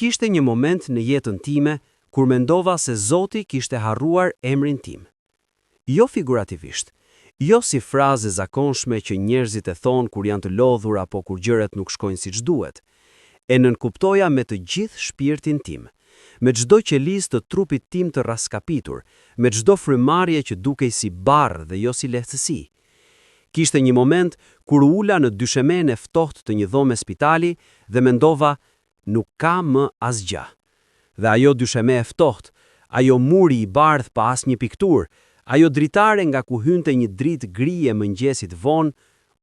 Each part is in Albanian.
kishte një moment në jetën time kur mendova se Zoti kishte harruar emrin tim. Jo figurativisht, jo si fraze zakonshme që njerëzit e thonë kur janë të lodhur apo kur gjërat nuk shkojnë siç duhet. E nënkuptoja me të gjithë shpirtin tim, me çdo qelizë të trupit tim të raskapitur, me çdo frymarrje që dukej si barr dhe jo si lehtësi. Kishte një moment kur ula në dyshemen e ftohtë të një dhome spitali dhe mendova, nuk ka më asgjë. Dhe ajo dysheme e ftohtë, ajo muri i bardh pa asnjë pikturë, ajo dritare nga ku hynte një dritë gri e mëngjesit vonë,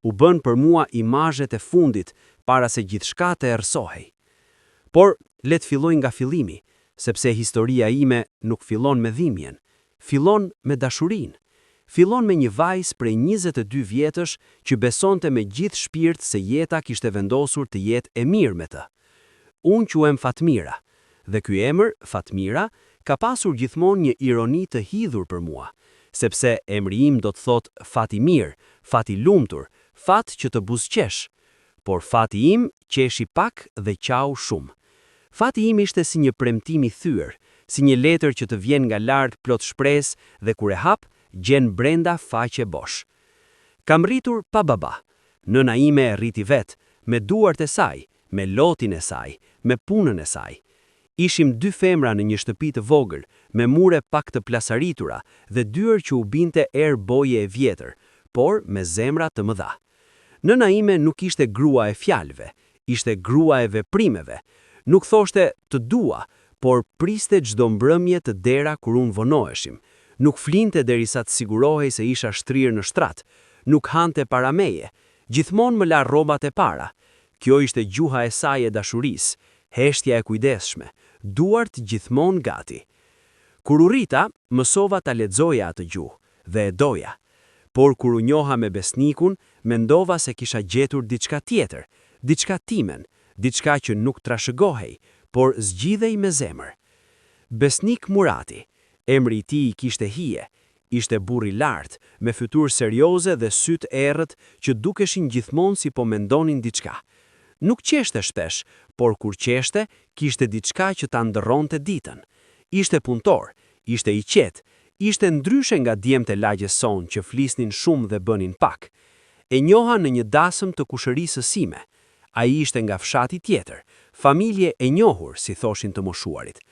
u bën për mua imazhet e fundit para se gjithçka të errësohej. Por le të filloj nga fillimi, sepse historia ime nuk fillon me dhimbjen, fillon me dashurinë. Fillon me një vajzë prej 22 vjetësh që besonte me gjithë shpirt se jeta kishte vendosur të jetë e mirë me të. Unë quhem Fatmira, dhe ky emër, Fatmira, ka pasur gjithmonë një ironi të hidhur për mua, sepse emri im do të thotë fat i mirë, fat i lumtur, fat që të buzëqesh. Por fati im qeshi pak dhe qau shumë. Fati im ishte si një premtim i thyer, si një letër që të vjen nga lart plot shpresë dhe kur e hap, gjen brenda faqe bosh. Kam rritur pa baba. Nëna ime e rriti vet, me duart e saj, me lotin e saj, me punën e saj. Ishim 2 femra në një shtëpi të vogël, me mure pak të plasaritura dhe dyer që u binte erë boje e vjetër, por me zemra të mëdha. Nëna ime nuk ishte grua e fjalëve, ishte grua e veprimeve. Nuk thoshte të dua, por priste çdo mbrëmje të dera kur unë vonoheshim. Nuk flinte derisa të sigurohej se isha shtrirë në shtrat, nuk hante para meje, gjithmonë më la rrobat e para. Kjo ishte gjuha e saj e dashurisë, heshtja e kujdesshme, duart gjithmonë gati. Kur u rrita, mësova ta lexoja atë gjuhë dhe e doja. Por kur u njoha me besnikun, mendova se kisha gjetur diçka tjetër, diçka timen, diçka që nuk trashëgohej, por zgjidhej me zemër. Besnik Murati. Emri i tij kishte hije, ishte burr i lartë, me fytyrë serioze dhe sytë errët që dukeshin gjithmonë si po mendonin diçka. Nuk qeshte shpesh, por kur qeshte, kishte diçka që ta ndërronte ditën. Ishte punëtor, ishte i qetë, ishte ndryshe nga djemtë e lagjes son që flisnin shumë dhe bënin pak. E njoha në një dasëm të kushërisë sime. Ai ishte nga fshati tjetër, familje e njohur, si thoshin të moshuarit.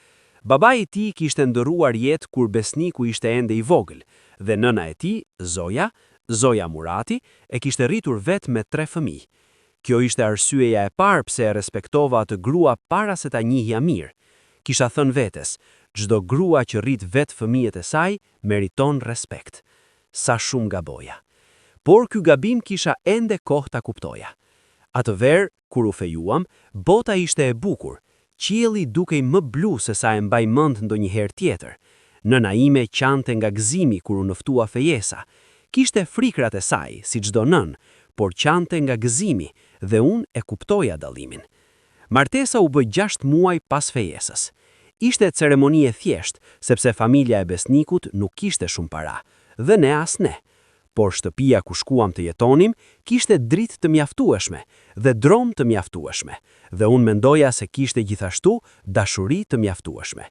Babai i tij kishte ndërruar jetë kur besniku ishte ende i vogël, dhe nëna e tij, Zoja Murati, e kishte rritur vetë me 3 fëmijë. Kjo ishte arsyeja e parë pse e respektova atë grua para se ta njihja mirë. Kisha thënë vetes, çdo grua që rrit vetë fëmijët e saj meriton respekt. Sa shumë gaboja. Por ky gabim kisha ende kohë ta kuptoja. Atë verë, kur u fejuam, bota ishte e bukur. Qielli dukej më blu se sa e mbaj mend ndonjëherë tjetër. Nëna ime qante nga gëzimi kur u nëftua fejesa. Kishte frikrat e saj, si çdo nën, por qante nga gëzimi dhe unë e kuptoja dallimin. Martesa u bë 6 muaj pas fejesës. Ishte ceremoni e thjesht, sepse familja e besnikut nuk kishte shumë para, dhe ne as ne. Por shtëpia ku shkuam të jetonim, kishte dritë të mjaftueshme dhe drom të mjaftueshme, dhe unë mendoja se kishte gjithashtu dashuri të mjaftueshme.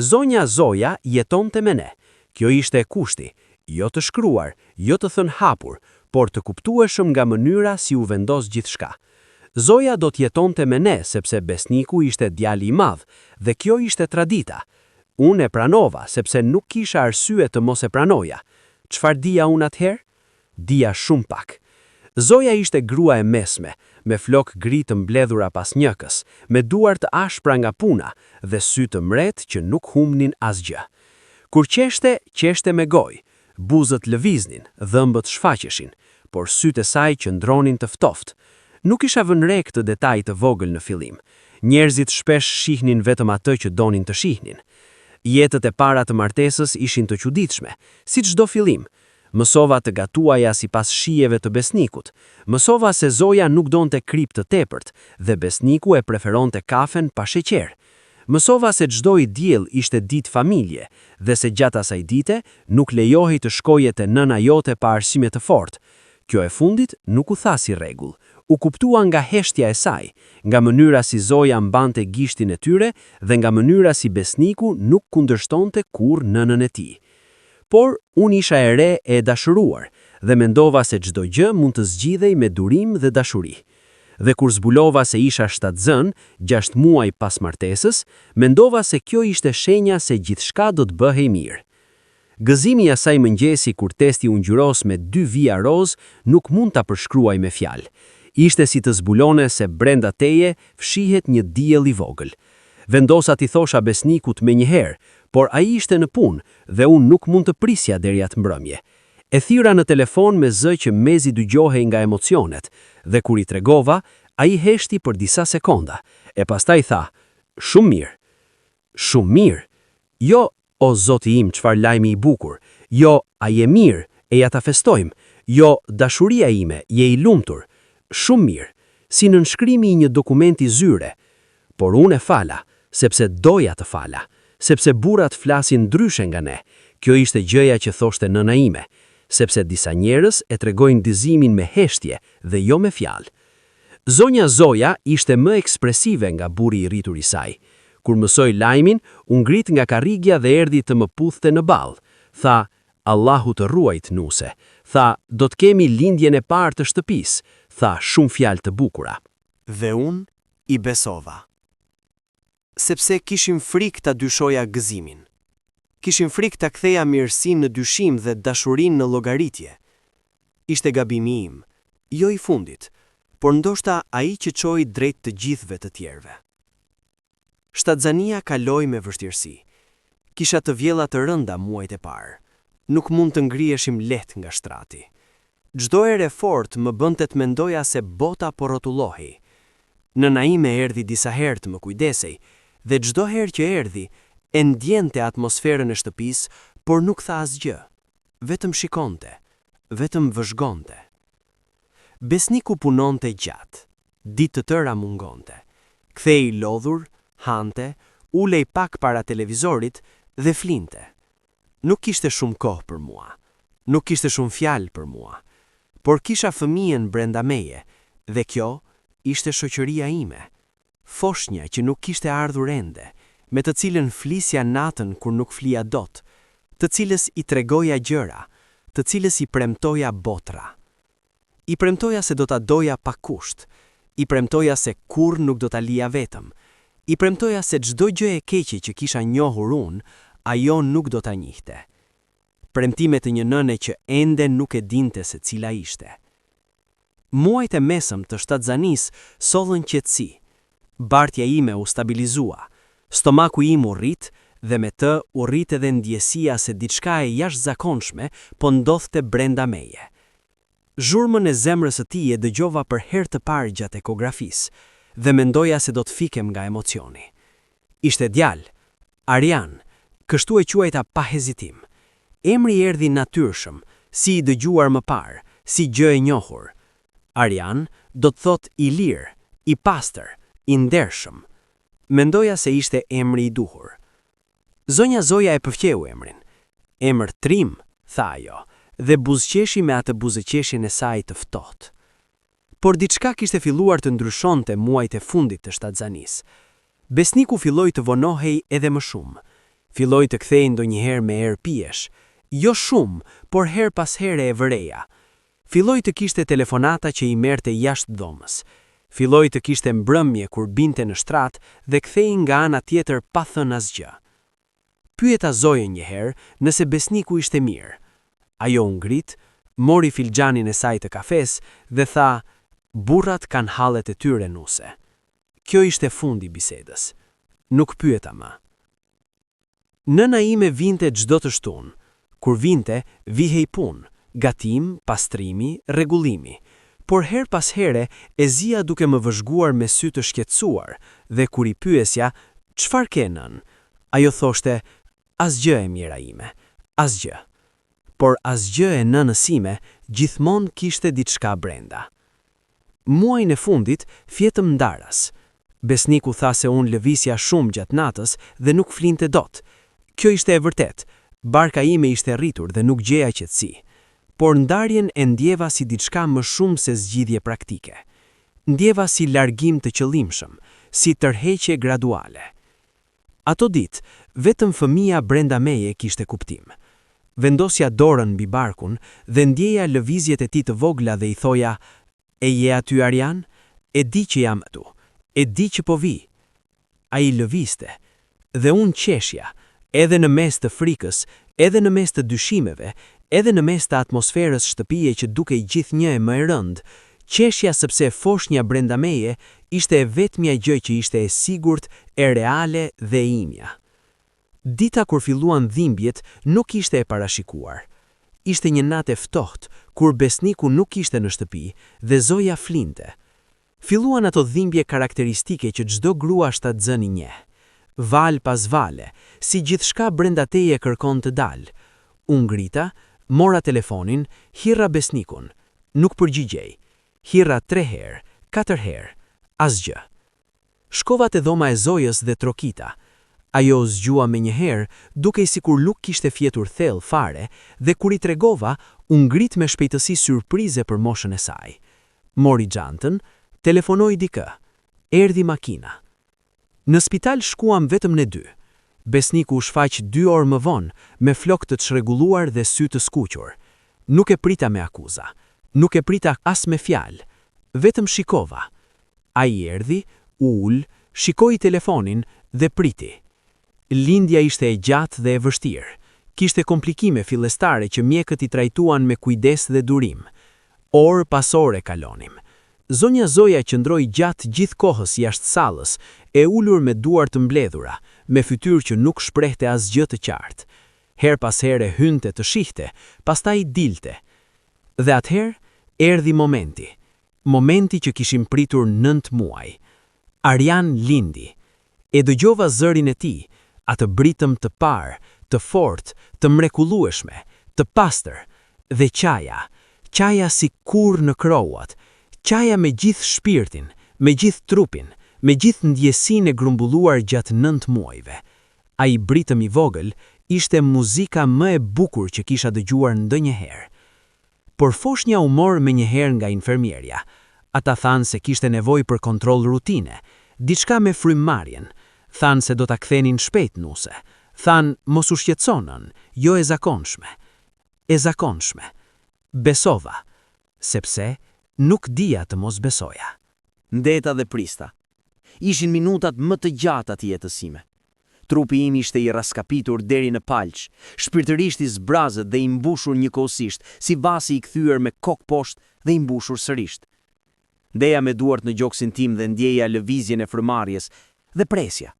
Zonja Zoja jetonte me ne. Kjo ishte e kushti, jo të shkruar, jo të thënë hapur, por të kuptueshëm nga mënyra si u vendos gjithçka. Zoja do të jetonte me ne sepse besniku ishte djali i madh dhe kjo ishte tradita. Unë e pranova sepse nuk kisha arsye të mos e pranoja. Çfarë dija unë atëherë? Dija shumë pak. Zoja ishte grua e mesme, me flok gri të mbledhura pas njëkës, me duar të ashpra nga puna dhe sy të mret që nuk humnin asgjë. Kur qeshte me gojë, buzët lëviznin, dhëmbët shfaqeshin, por sytë e saj qëndronin të ftoft. Nuk isha vënë re këtë detaj të vogël në fillim. Njerëzit shpesh shihnin vetëm atë që donin të shihnin. Jetët e para të martesës ishin të çuditshme, si çdo fillim. Mësova të gatuaja sipas shijeve të besnikut. Mësova se Zoja nuk donte krip të tepërt dhe besniku e preferonte kafen pa sheqer. Mësova se çdo i diell ishte ditë familje dhe se gjatë asaj dite nuk lejohej të shkoje te nëna jote pa arsye të fortë. Kjo e fundit nuk u tha si rregull, U kuptua nga heshtja e saj, nga mënyra si Zoja mbante gishtin e tyre dhe nga mënyra si Besniku nuk kundërshtonte kurrë nënën e tij. Por unë isha e re e dashuruar dhe mendova se çdo gjë mund të zgjidhej me durim dhe dashuri. Dhe kur zbulova se isha shtatzën, 6 muaj pas martesës, mendova se kjo ishte shenja se gjithçka do të bëhej mirë. Gëzimi i asaj mëngjesi kur testi u ngjyros me 2 vija roz nuk mund ta përshkruaj me fjalë. Ishte si të zbulone se brenda teje fshihet një diell i vogël. Vendosa t'i thosha Besnikut menjëherë, por ai ishte në punë dhe unë nuk mund të prisja deri atë mbrëmje. E thira në telefon me zë që mezi dëgjohej nga emocionet, dhe kur i tregova, ai heshti për disa sekonda, e pastaj tha, "Shumë mirë." "Shumë mirë?" "Jo, o zoti im, çfarë lajmi i bukur." "Jo, a je mirë, e ja ta festojmë." "Jo, dashuria ime, je i lumtur." "Shumë mirë, si në nënshkrimi i një dokumenti zyre." Por unë e fala, sepse doja të fala, sepse burrat flasin ndryshe nga ne. Kjo ishte gjëja që thoshte nëna ime, sepse disa njerëz e tregojnë dëzimin me heshtje dhe jo me fjalë. Zonja Zoja ishte më ekspresive nga burri i rritur i saj. Kur mësoi lajmin, u ngrit nga karrigja dhe erdhi të më puthte në ballë. Tha, "Allahu të ruajt, nuse." Tha, "Do të kemi lindjen e parë të shtëpisë." Tha shumë fjalë të bukura. Dhe unë i besova. Sepse kishim frikë ta dyshoja gëzimin. Kishim frikë ta ktheja mirësinë në dyshim dhe dashurinë në llogaritje. Ishte gabimi im, jo i fundit, por ndoshta ai që çoi drejt të gjithëve të tjerëve. Shtatzania kaloi me vështirësi. Kisha të vjella të rënda muajt e parë. Nuk mund të ngriheshim lehtë nga shtrati. Çdo herë fort më bënte të mendoja se bota po rrotullohej. Nëna ime erdhi disa herë të më kujdesej, dhe çdo herë që erdhi, e ndjente atmosferën e shtëpisë, por nuk tha asgjë. Vetëm shikonte, vetëm vëzhgonte. Besniku punonte gjatë, ditë të tëra mungonte. Kthehej i lodhur, hante, ulej pak para televizorit dhe flinte. Nuk kishte shumë kohë për mua, nuk kishte shumë fjalë për mua, por kisha fëmijën brenda meje, dhe kjo ishte shoqëria ime. Foshnja që nuk kishte ardhur ende, me të cilën flisja natën kur nuk flija dot, të cilës i tregoja gjëra, të cilës i premtoja botra. I premtoja se do ta doja pa kusht, i premtoja se kurrë nuk do ta lija vetëm, i premtoja se çdo gjë e keqe që kisha njohur unë, ajo nuk do ta njihte. Premtime të një nëne që ende nuk e dinte se cila ishte. Muajt e mesëm të shtatzanisë sollën qetësi. Bartja ime u stabilizua, stomaku im u rrit dhe me të u rrit edhe ndjesia se diçka e jashtëzakonshme po ndodhte brenda meje. Zhurmën e zemrës së tij e dëgjova për herë të parë gjatë ekografisë dhe mendoja se do të fikem nga emocioni. Ishte djalë, Arian, kështu e quajta pa hezitim. Emri erdhi natyrshëm, si i dëgjuar më parë, si gjë e njohur. Arian do të thotë i lirë, i pastër, i ndershëm. Mendoja se ishte emri i duhur. Zonja Zoja e përfqeu emrin. Emër trim, tha ajo, dhe buzëqeshi me atë buzëqeshin e saj të ftohtë. Por diçka kishte filluar të ndryshonte muajt e fundit të shtatzanisë. Besniku filloi të vonohej edhe më shumë. Filloi të kthehej ndonjëherë me erë pijesh, jo shumë, por her pas here e vëreja. Filloi të kishte telefonata që i merrte jashtë dhomës. Filloi të kishte mbrëmje kur binte në shtrat dhe kthehej nga ana tjetër pa thënë asgjë. Pyeta Zojën një herë nëse Besniku ishte mirë. Ajo u ngrit, mori filxhanin e saj të kafes dhe tha, "Burrat kanë hallet e tyre, nuse." Kjo ishte fundi bisedës. Nuk pyeta më. Nëna ime vinte çdo të shtunë. Kur vinte, vihej punë, gatim, pastrimi, rregullimi. Por her pas here e zia duke më vëzhguar me sy të shqetësuar, dhe kur i pyesja, "Çfarë ke nën?" Ajo thoshte, "Asgjë e mira ime, asgjë." Por asgjë e nënës ime gjithmonë kishte diçka brenda. Muajin e fundit fjetëm ndaras. Besniku tha se unë lëvisja shumë gjatë natës dhe nuk flinte dot. Kjo ishte e vërtet, barka ime ishte rritur dhe nuk gjeja qetësi. Por ndarjen e ndjeva si diçka më shumë se zgjidhje praktike. Ndjeva si largim të qëllimshëm, si tërheqje graduale. Ato ditë, vetëm fëmia brenda meje kishte kuptim. Vendosja dorën mbi barkun dhe ndjeja lëvizjet e tij të vogla dhe I thoja: "E je aty Arjan? E di që jam tu. E di që po vi." Ai lëvizte dhe unë qeshja, edhe në mes të frikës, edhe në mes të dyshimeve, edhe në mes të atmosferës shtëpie që dukej gjithnjë më e rëndë, qeshja sepse foshnja brenda meje ishte e vetmja gjë që ishte e sigurt, e reale dhe imja. Dita kur filluan dhimbjet nuk ishte e parashikuar. Ishte një natë e ftohtë, kur Besniku nuk ishte në shtëpi dhe Zoja flinte. Filluan ato dhimbje karakteristike që çdo grua shtatzëni njeh. Val pas vale, si gjithçka brenda teje kërkon të dalë. Unë ngrita, mora telefonin, hirra Besnikun. Nuk përgjigjej. Hirra 3 herë, 4 herë, asgjë. Shkova te dhoma e Zojës dhe trokita. Ajo zgjua me një herë, duke sikur nuk kishte fjetur thellë fare, dhe kur I tregova, u ngrit me shpejtësi surprize për moshën e saj. Mori xhantën, telefonoi dikë. Erdhi makina. Në spital shkuam vetëm ne 2. Besniku u shfaq 2 orë më vonë, me flokë të çrregulluar dhe sy të skuqur. Nuk e prita me akuza. Nuk e prita as me fjalë. Vetëm shikova. Ai erdhi, u ul, shikoi telefonin dhe priti. Lindja ishte e gjatë dhe e vështirë. Kishte komplikime fillestare që mjekët I trajtuan me kujdes dhe durim. Orë pas ore kalonim. Zonja Zoja qëndroi gjatë gjithë kohës jashtë sallës, e ulur me duar të mbledhura, me fytyrë që nuk shprehte asgjë të qartë. Her pas here hynte të shihte, pastaj dilte. Dhe atëherë erdhi momenti. Momenti që kishim pritur 9 muaj. Arjan lindi. E dëgjova zërin e tij, atë britëm të parë, të fortë, të mrekullueshme, të pastër, dhe qaja si kurrë në kroat, qaja me gjithë shpirtin, me gjithë trupin, me gjithë ndjesinë e grumbulluar gjatë 9 muajve. Ai britëm I vogël ishte muzika më e bukur që kisha dëgjuar ndonjëherë. Por foshnja u mor me njëherë nga infermierja. Ata thanë se kishte nevojë për kontroll rutine, diçka me frymëmarrjen. Thanë se do ta kthenin shpejt nuse. Thanë mos u shqetësonën, jo e zakonshme. E zakonshme. Besova, sepse nuk dija të mos besoja. Ndeta dhe prista. Ishin minutat më të gjata të jetës sime. Trupi im ishte I raskapitur deri në palq, shpirtërisht I zbrazët dhe I mbushur njëkohësisht, si vasi I kthyer me kokë poshtë dhe I mbushur sërisht. Ndeja me duart në gjoksin tim dhe ndjeja lëvizjen e frymëmarrjes dhe presja.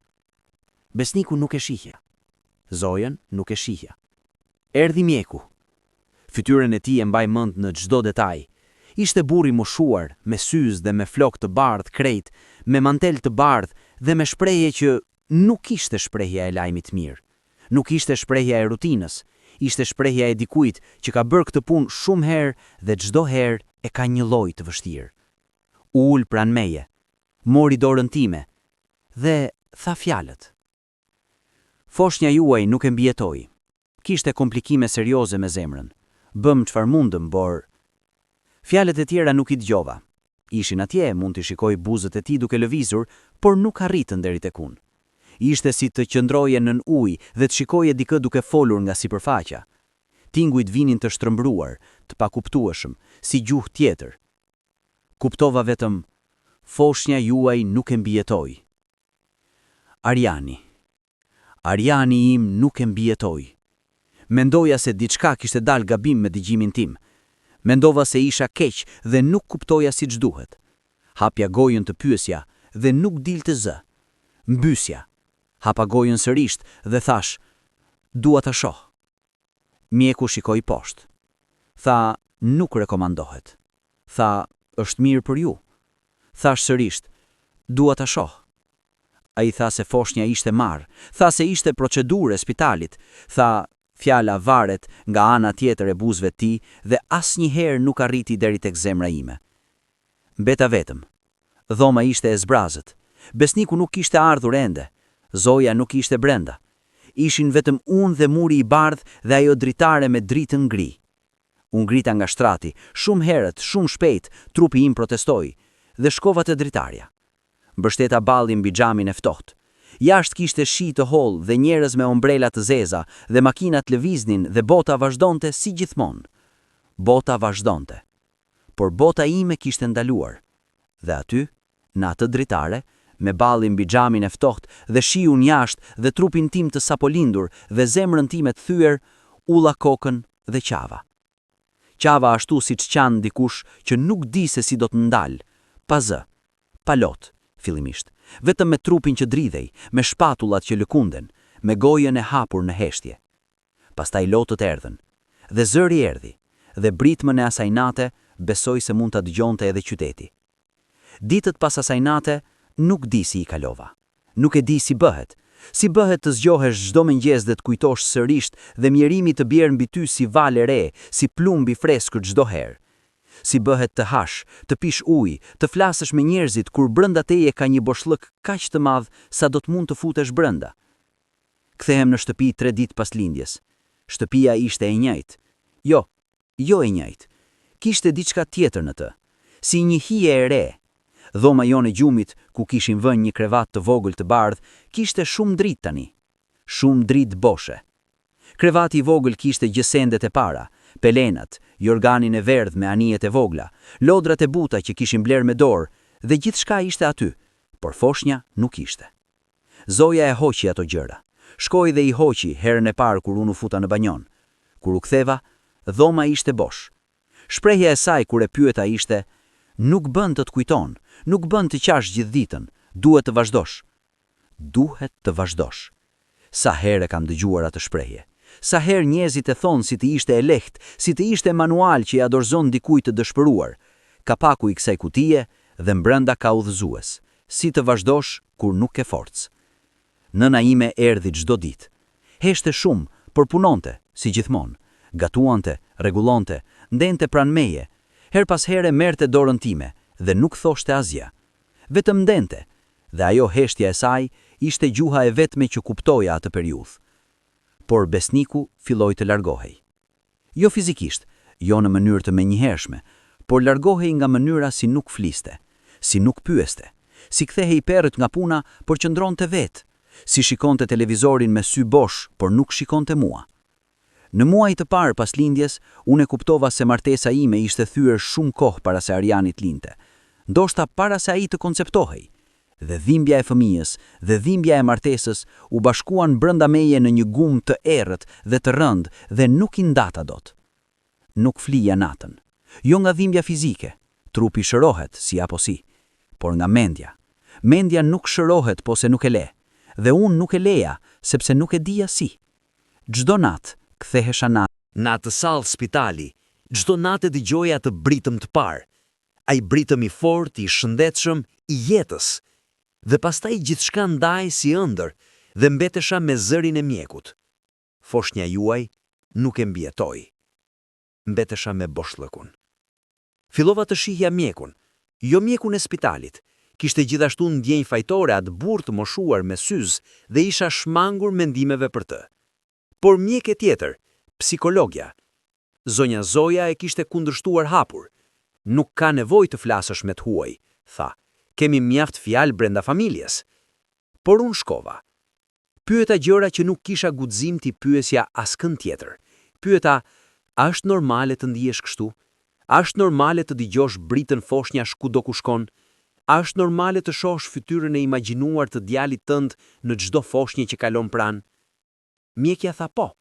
Besniku nuk e shihja. Zojën nuk e shihja. Erdhi mjeku. Fytyrën e tij e mbaj mend në çdo detaj. Ishte burr I moshuar, me syz dhe me flokë të bardhë krejt, me mantel të bardhë dhe me shprehje që nuk ishte shprehja e lajmit mirë. Nuk ishte shprehja e rutinës, ishte shprehja e dikujt që ka bërë këtë punë shumë herë dhe çdo herë e ka një lloj të vështirë. U ul pranë meje, mori dorën time dhe tha fjalët. Foshnja juaj nuk e mbijetoi. Kishte komplikime serioze me zemrën. Bëm çfarë mundëm, por fjalët e tjera nuk I dëgjova. Ishin atje, mund t'i shikoj buzët e tij duke lëvizur, por nuk arritën deri tek unë. Ishte si të qëndroje nën ujë dhe të shikoje dikë duke folur nga sipërfaqja. Tingujt vinin të shtrëmbruar, të pakuptueshëm, si gjuhë tjetër. Kuptova vetëm, foshnja juaj nuk e mbijetoi. Arjani im nuk e mbijetoi. Mendoja se diçka kishte dalë gabim me dëgjimin tim. Mendova se isha keq dhe nuk kuptoja siç duhet. Hapja gojën të pyesja dhe nuk dilte zë. Mbysja. Hapa gojën sërish dhe thash, dua ta shoh. Mjeku shikoi poshtë. Tha, nuk rekomandohet. Tha, është mirë për ju. Thash sërish, dua ta shoh. Ai tha se foshnja ishte marrë, tha se ishte procedurë e spitalit, tha fjala varet nga ana tjetër e buzëve të tij dhe asnjëherë nuk arriti deri tek zemra ime. Mbeta vetëm. Dhoma ishte e zbrazët. Besniku nuk kishte ardhur ende. Zoja nuk ishte brenda. Ishin vetëm unë dhe muri I bardhë dhe ajo dritare me dritën ngri. Unë ngrita nga shtrati, shumë herët, shumë shpejt, trupi im protestoi. dhe shkova te dritarja. Mbështeta ballin mbi xhamin e ftohtë. Jashtë kishte shi të hollë dhe njerëz me ombrela të zeza dhe makinat lëviznin dhe bota vazhdonte si gjithmonë. Bota vazhdonte. Por bota ime kishte ndaluar. Dhe aty, në atë dritare, me ballin mbi xhamin e ftohtë dhe shiun jashtë dhe trupin tim të sapolindur dhe zemrën time të thyer, ulla kokën dhe qava. Qava ashtu siç qanë dikush që nuk di se si do të ndal, pa zë, pa lot, fillimisht, vetëm me trupin që dridhej, me shpatullat që lëkunden, me gojën e hapur në heshtje. Pastaj lotët erdhën, dhe zëri erdhi, dhe britmën e asaj nate besoj se mund ta dëgjonte edhe qyteti. Ditët pas asaj nate nuk di si i kalova. Nuk e di si bëhet të zgjohesh çdo mëngjes dhe të kujtosh sërisht dhe mjerimi të bjerë mbi ty si valë e re, si plumb i freskët çdo herë. Si bëhet të hash, të pish ujë, të flasësh me njerëzit kur brenda teje ka një boshllëk kaq të madh sa do të mund të futesh brenda. Kthehem në shtëpi 3 ditë pas lindjes. Shtëpia ishte e njëjtë. Jo e njëjtë. Kishte diçka tjetër në të, si një hije e re. Dhoma jonë e gjumit, ku kishim vënë një krevat të vogël të bardh, kishte shumë dritë tani. Shumë dritë boshe. Krevati i vogël kishte gjësendet e para, pelenat, jorganin e verdh me anijet e vogla, lodrat e buta që kishim bler me dorë, dhe gjithçka ishte aty, por foshnja nuk ishte. Zoja e hoqi ato gjëra. Shkoi dhe i hoqi herën e parë kur unë u futa në banjon. Kur u ktheva, dhoma ishte bosh. Shprehja e saj kur e pyeta ishte: "Nuk bën të kujton, nuk bën të qash gjithë ditën, duhet të vazhdosh." Duhet të vazhdosh. Sa herë kam dëgjuar atë shprehje. Sa herë njerëzit e thonë si të ishte e lehtë, si të ishte manual që ja dorëzon dikujt të dëshpëruar. Kapaku i kësaj kutije dhe mbrenda ka udhëzues. Si të vazhdosh kur nuk ke forcë. Nëna ime erdhi çdo ditë. Heshte shumë, por punonte, si gjithmonë. Gatuante, rregullonte, ndente pranë meje. Her pas here merrte dorën time dhe nuk thoshte asgjë. Vetëm ndente, dhe ajo heshtja e saj ishte gjuha e vetme që kuptoja atë periudhë. Por besniku filloi të largohej. Jo fizikisht, jo në mënyrë të menjëhershme, por largohej nga mënyra si nuk fliste, si nuk pyeste, si kthehej perët nga puna, por qëndronte vetë, si shikonte televizorin me sy bosh, por nuk shikonte mua. Në muaj të parë pas lindjes, unë e kuptova se martesa ime ishte thyer shumë kohë para se Ariani të linte. Ndoshta para se ai të konceptohej. Dhe dhimbja e fëmijës dhe dhimbja e martesës u bashkuan brenda meje në një gum të errët dhe të rëndë dhe nuk i ndata dot. Nuk flija natën. Jo nga dhimbja fizike, trupi shërohet si apo si, por nga mendja. Mendja nuk shërohet po se nuk e le, dhe unë nuk e leja sepse nuk e dija si. Çdo natë kthehesha në atë sallë spitali, çdo natë dëgjoja të britëm të parë. Ai britëm i fortë, i shëndetshëm, i jetës. Dhe pastaj gjithçka ndai si ëndër dhe mbetesha me zërin e mjekut. Foshnja juaj nuk e mbijetoi. Mbetesha me boshllëkun. Fillova të shihja mjekun, jo mjekun e spitalit. Kishte gjithashtu ndjenjë fajtore atë burr të moshuar me syz dhe isha shmangur mendimeve për të. Por mjeke tjetër, psikologja. Zonja Zoja e kishte kundërshtuar hapur. Nuk ka nevojë të flasësh me të huaj, tha. Kemi mjaft fjalë brenda familjes. Por unë shkova. Pyeta gjëra që nuk kisha guxim t'i pyesja askën tjetër. Pyeta, a është normale të ndihesh kështu? A është normale të dëgjosh britën foshnjash kudo ku shkon? A është normale të shohësh fytyrën e imagjinuar të djalit tënd në çdo foshnjë që kalon pranë? Mjekja tha po.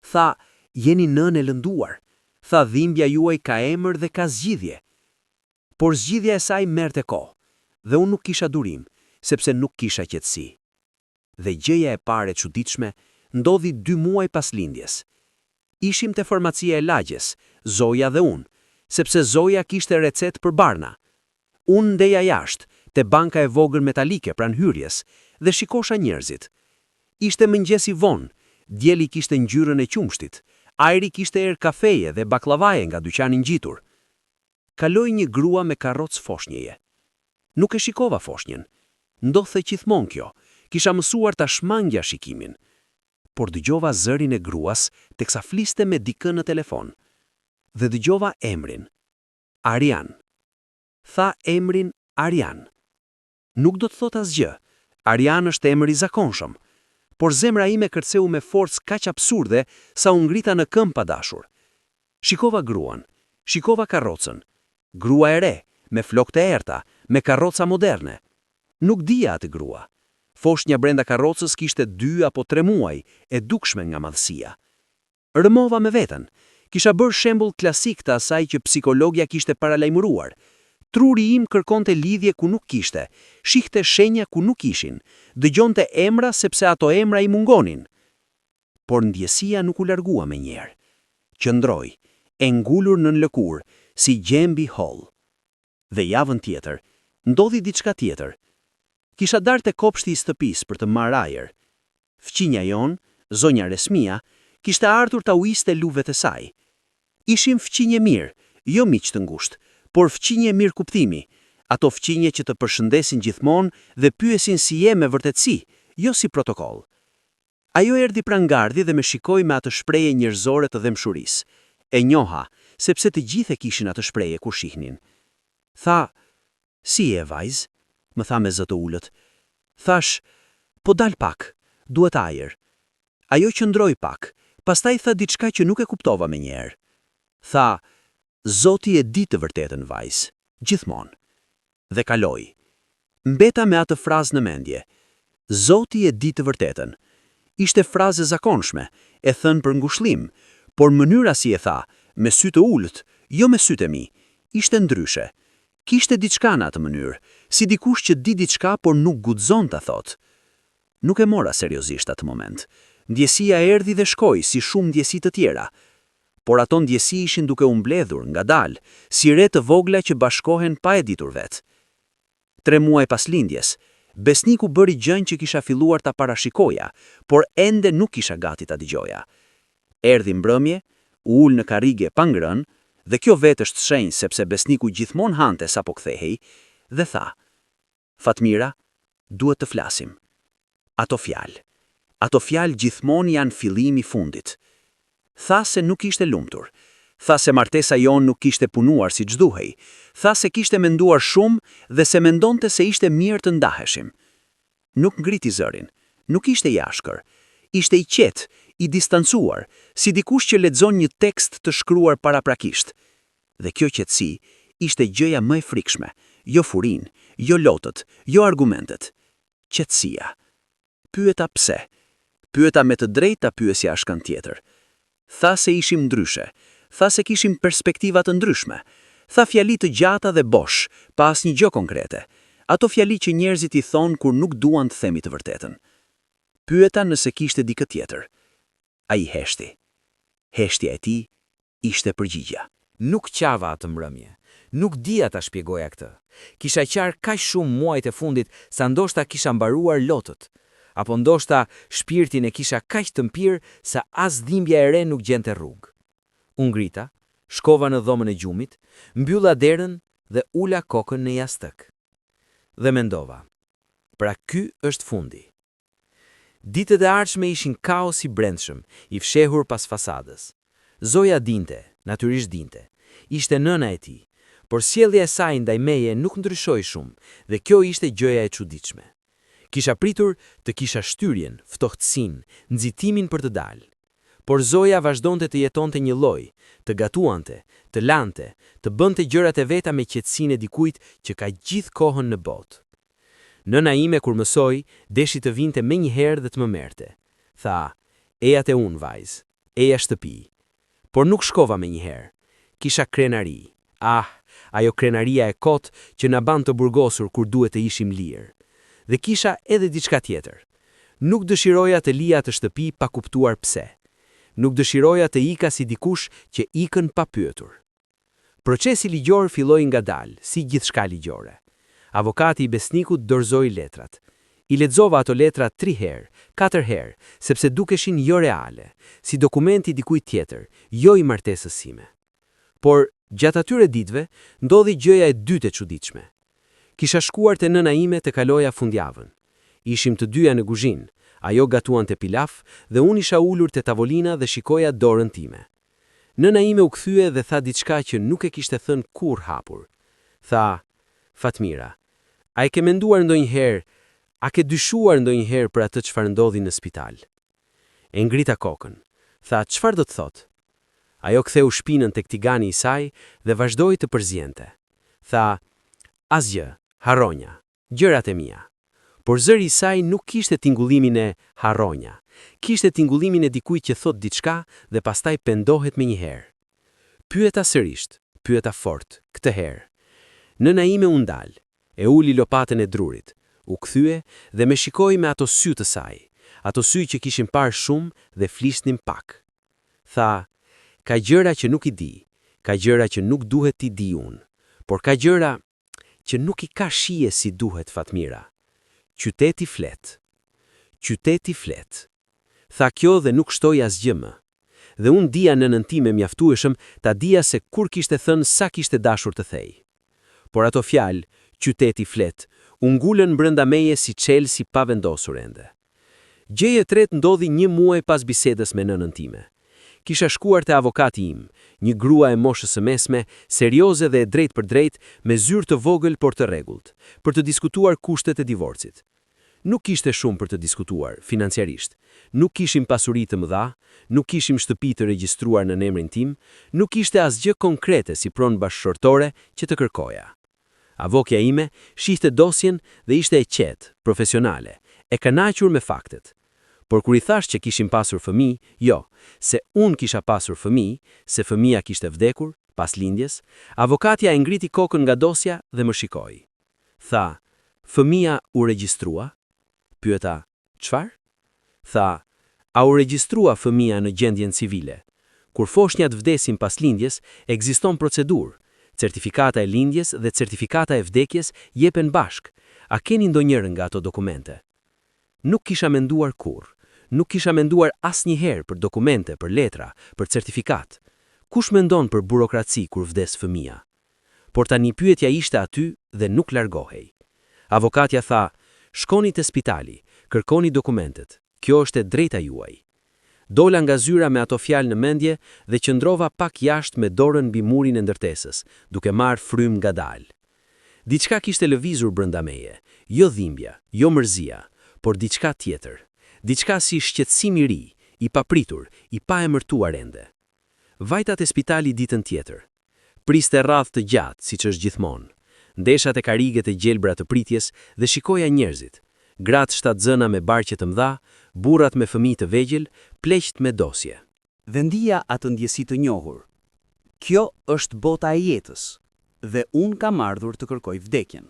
Tha, jeni nënë e lënduar. Tha, dhimbja juaj ka emër dhe ka zgjidhje. Por zgjidhja e saj merrte kohë. Dhe unë nuk kisha durim, sepse nuk kisha qetësi. Dhe gjëja e parë e çuditshme ndodhi 2 muaj pas lindjes. Ishim te farmacia e lagjes, Zoja dhe unë, sepse Zoja kishte recetë për barna. Unë ndeja jashtë, te banka e vogël metalike pranë hyrjes, dhe shikosha njerëzit. Ishte mëngjes i vonë, dielli kishte ngjyrën e qumshtit, ajri kishte erë kafeje dhe baklavaje nga dyqani ngjitur. Kaloi një grua me karrocë foshnjeje. Nuk e shikova foshnjën. Ndodhte gjithmonë kjo. Kisha mësuar ta shmangja shikimin. Por dëgjova zërin e gruas teksa fliste me dikën në telefon. Dhe dëgjova emrin. Arian. Tha emrin Arjan. Nuk do të thot asgjë. Arjan është emër i zakonshëm. Por zemra ime kërceu me forcë kaq absurde sa u ngrita në këmbë pa dashur. Shikova gruan, shikova karrocën. Grua e re, me flokë të errta, me karroca moderne. Nuk dija atë grua. Foshnja brenda karrocës kishte 2 apo 3 muaj, e dukshme nga madhësia. Rëmova me veten. Kisha bërë shembull klasik të asaj që psikologja kishte paralajmëruar. Truri im kërkonte lidhje ku nuk kishte, shihte shenja ku nuk ishin, dëgjonte emra sepse ato emra i mungonin. Por ndjesia nuk u largua menjëherë. Qëndroi, e ngulur nën lëkurë, si gjembi holl. Dhe javën tjetër, ndodhi diçka tjetër. Kisha dalë te kopshti i shtëpisë për të marrë ajër. Fqinja jon, zonja Resmia, kishte ardhur ta uiste luvet e saj. Ishim fqinje mirë, jo miq të ngushtë, por fqinje mirë kuptimi, ato fqinje që të përshëndesin gjithmonë dhe pyesin si je me vërtetësi, jo si protokoll. Ajo erdhi prangardi dhe më shikoi me atë shprehje njerëzore të dëmshurisë. E njoha, sepse të gjithë e kishin atë shprehje kur shihnin. Tha, si je vajz? Më tha me zë të ulët. Thash, po dal pak, duhet ajër. Ajo qëndroi pak, pastaj tha diçka që nuk e kuptova menjëherë. Tha, Zoti e di të vërtetën vajz, gjithmonë. Dhe kaloi. Mbeta me atë frazë në mendje. Zoti e di të vërtetën. Ishte frazë e zakonshme, e thënë për ngushëllim, por mënyra si e tha, me sy të ulët, jo me sytë e mi, ishte ndryshe. Kishte diçka në atë mënyrë, si dikush që di diçka por nuk guxon ta thotë. Nuk e mora seriozisht atë moment. Ndjesia erdhi dhe shkoi si shumë ndjesi të tjera. Por ato ndjesi ishin duke u mbledhur ngadalë, si re të vogla që bashkohen pa e ditur vetë. 3 muaj pas lindjes, besniku bëri gjën që kisha filluar ta parashikoja, por ende nuk kisha gati ta dëgjoja. Erdhi mbrëmje, u ul në karrige pa ngrënë, dhe kjo vetë është shenjë sepse besniku gjithmonë hante sapo kthehej, dhe tha: Fatmira, duhet të flasim. Ato fjalë gjithmonë janë fillimi i fundit. Tha se nuk ishte lumtur. Tha se martesa jonë nuk kishte punuar si ç'duhej. Tha se kishte menduar shumë dhe se mendonte se ishte mirë të ndaheshim. Nuk ngriti zërin, nuk ishte i ashkër. Ishte i qetë, i distancuar, si dikush që lexon një tekst të shkruar paraprakisht. Dhe kjo qetësi ishte gjëja më e frikshme, jo furinë, jo lotët, jo argumentet. Qetësia. Pyeta pse. Pyeta me të drejtë ta pyesja ashkan tjetër. Tha se ishim ndryshe, tha se kishim perspektiva të ndryshme, tha fjali të gjata dhe bosh, pa asnjë gjë konkrete, ato fjali që njerëzit i thonë kur nuk duan të themi të vërtetën. Pyeta nëse kishte dikë tjetër. Ai heshti. Heshtja e tij ishte përgjigja. Nuk qava atë mbrëmje. Nuk dija ta shpjegoja këtë. Kisha qarë kaq shumë muajt e fundit sa ndoshta kisha mbaruar lotët. Apo ndoshta shpirtin e kisha kaq të mpirë sa as dhimbja e re nuk gjente rrugë. U ngrita, shkova në dhomën e gjumit, mbylla derën dhe ula kokën në jastëk. Dhe mendova, pra ky është fundi. Ditët e ardhshme ishin kaos i brendshëm, i fshehur pas fasadës. Zoja dinte, natyrisht dinte, ishte nëna e tij, por sjellja e saj ndaj meje nuk ndryshoi shumë dhe kjo ishte gjëja e çuditshme. Kisha pritur të kisha shtyrjen, ftohtësinë, nxitimin për të dalë. Por Zoja vazhdonte të jetonte një lloj, të gatuante, të lante, të bënte gjërat e veta me qetësinë e dikujt që ka gjithë kohën në botë. Nëna ime kur mësoi, deshi të vinte menjëherë dhe të më merrte. Tha, eja te unë vajz, eja shtëpi. Por nuk shkova menjëherë. Kisha krenari. Ajo krenaria e kot që na ban të burgosur kur duhet të ishim lirë. Dhe kisha edhe diçka tjetër. Nuk dëshiroja të lija të shtëpi pa kuptuar pse. Nuk dëshiroja të ika si dikush që ikën pa pyetur. Procesi ligjor filloi ngadalë, si gjithçka ligjore. Avokati i besnikut dorëzoi letrat. I lexova ato letra 3 herë, 4 herë, sepse dukeshin jo reale, si dokumenti dikujt tjetër, jo i martesës sime. Por gjatë atyre ditëve ndodhi gjëja e dytë e çuditshme. Kisha shkuar te nëna ime të kaloja fundjavën. Ishim të dyja në kuzhinë, ajo gatuante pilaf dhe unë isha ulur te tavolina dhe shikoja dorën time. Nëna ime u kthye dhe tha diçka që nuk e kishte thënë kurrë hapur. Tha, Fatmira, A e ke menduar ndonjëherë, a ke dyshuar ndonjëherë për atë çfarë ndodhi në spital? E ngrita kokën. Tha, çfarë do të thotë? Ajo ktheu shpinën tek tigani i saj dhe vazhdoi të përziente. Tha, asgjë, harronja, gjërat e mia. Por zëri i saj nuk kishte tingullimin e harronja. Kishte tingullimin e dikujt që thot diçka dhe pastaj pendohet menjëherë. Pyeta sërish, pyeta fort, këtë herë. Nëna ime u ndal, e uli lopatën e drurit, u kthye dhe më shikoi me ato sy të saj, ato sy që kishin parë shumë dhe flisnin pak. Tha, ka gjëra që nuk i di, ka gjëra që nuk duhet t'i di unë, por ka gjëra që nuk i ka shije si duhet, Fatmira. Qyteti flet. Qyteti flet. Tha kjo dhe nuk shtoi asgjë më. Dhe unë dija nënën time mjaftueshëm ta dija se kur kishte thënë sa kishte dashur të thej. Por ato fjalë, qyteti flet, u ngulën brenda meje si çel si pa vendosur ende. Gjëja e tretë ndodhi 1 muaj pas bisedës me nënën time. Kisha shkuar te avokati im, një grua e moshës së mesme, serioze dhe e drejtë për drejtë, me zyrë të vogël por të rregullt, për të diskutuar kushtet e divorcit. Nuk kishte shumë për të diskutuar, financiarisht. Nuk kishim pasuri të mëdha, nuk kishim shtëpi të regjistruar në emrin tim, nuk kishte asgjë konkrete si pronë bashkëshortore që të kërkoja. Avokja ime shihte dosjen dhe ishte e qetë, profesionale, e kënaqur me faktet. Por kur i thash që kishim pasur fëmijë, jo, se unë kisha pasur fëmijë, se fëmia kishte vdekur pas lindjes, avokatja e ngriti kokën nga dosja dhe më shikoi. Tha, fëmia u regjistrua? Pyeta, çfarë? Tha, a u regjistrua fëmia në gjendjen civile? Kur foshnjat vdesin pas lindjes, ekziston procedurë. Certifikata e lindjes dhe certifikata e vdekjes jepen bashk. A keni ndonjërin nga ato dokumente? Nuk kisha menduar kurrë. Nuk kisha menduar asnjëherë për dokumente, për letra, për certifikat. Kush mendon për burokraci kur vdes fëmia? Por tani pyetja ishte aty dhe nuk largohej. Avokatja tha, shkoni te spitali, kërkoni dokumentet. Kjo është e drejta juaj. Dola nga zyra me ato fjalë në mendje dhe qëndrova pak jashtë me dorën mbi murin e ndërtesës, duke marrë frym ngadalë. Diçka kishte lëvizur brenda meje, jo dhimbja, jo mërzia, por diçka tjetër. Diçka si shqetësim i ri, i papritur, i pa emërtuar ende. Vajta te spitali ditën tjetër. Priste rradh të gjatë, siç është gjithmonë. Ndesha te kariget e gjelbra të pritjes dhe shikoja njerëzit. Gratë shtatzëna me barqe të mëdha, burrat me fëmijë të vegjël, pleqt me dosje. Dhe ndija atë ndjesi të njohur. Kjo është bota e jetës, dhe unë kam ardhur të kërkoj vdekjen.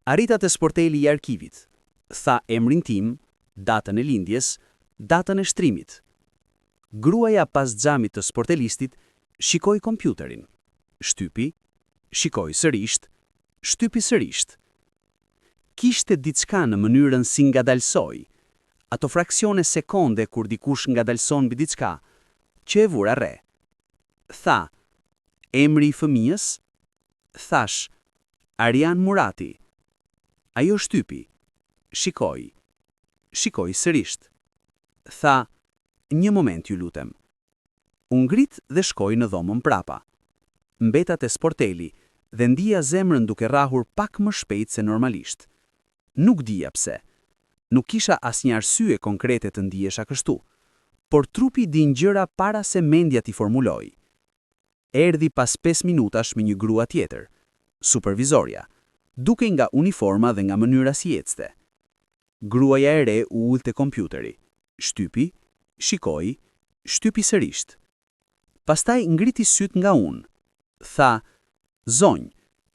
Arrita te sporteli i arkivit. Tha emrin tim, datën e lindjes, datën e shtrimit. Gruaja pas xhamit të sportelistit shikoi kompjuterin. Shtypi, shikoi sërish, shtypi sërish. Kishte diçka në mënyrën si ngadalsoi, ato fraksione sekonde kur dikush ngadalson mbi diçka, që e vura re. Tha, emri i fëmijës? Thash, Arjan Murati. Ajo shtypi, shikoi sërish. Tha, një moment ju lutem. U ngrit dhe shkoi në dhomën prapa. Mbeta te sporteli dhe ndija zemrën duke rrahur pak më shpejt se normalisht. Nuk dija pse. Nuk kisha asnjë arsye konkrete të ndijesha kështu, por trupi di gjëra para se mendja t'i formuloj. Erdhi pas 5 minutash me një grua tjetër, supervizorja, duke nga uniforma dhe nga mënyra si ecste. Gruaja e re u ul te kompjuteri, shtypi, shikoi, shtypi sërish. Pastaj ngriti syt nga unë. Tha, zonjë,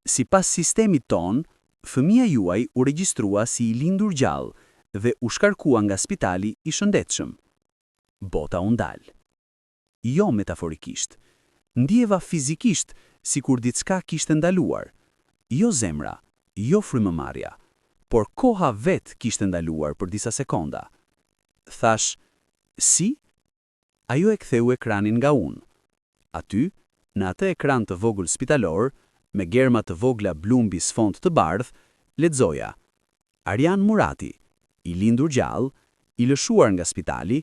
sipas sistemit ton, fëmia juaj u regjistrua si i lindur gjallë dhe u shkarkua nga spitali i shëndetshëm. Bota u ndal. Jo metaforikisht. Ndjeva fizikisht sikur diçka kishte ndaluar. Jo zemra, jo frymëmarrja, por koha vet kishte ndaluar për disa sekonda. Thash, si? Ajo e ktheu ekranin nga unë. Aty, në atë ekran të vogël spitalor, me germa të vogla blu mbi sfond të bardh, lexoja: Arjan Murati, i lindur gjallë, i lëshuar nga spitali,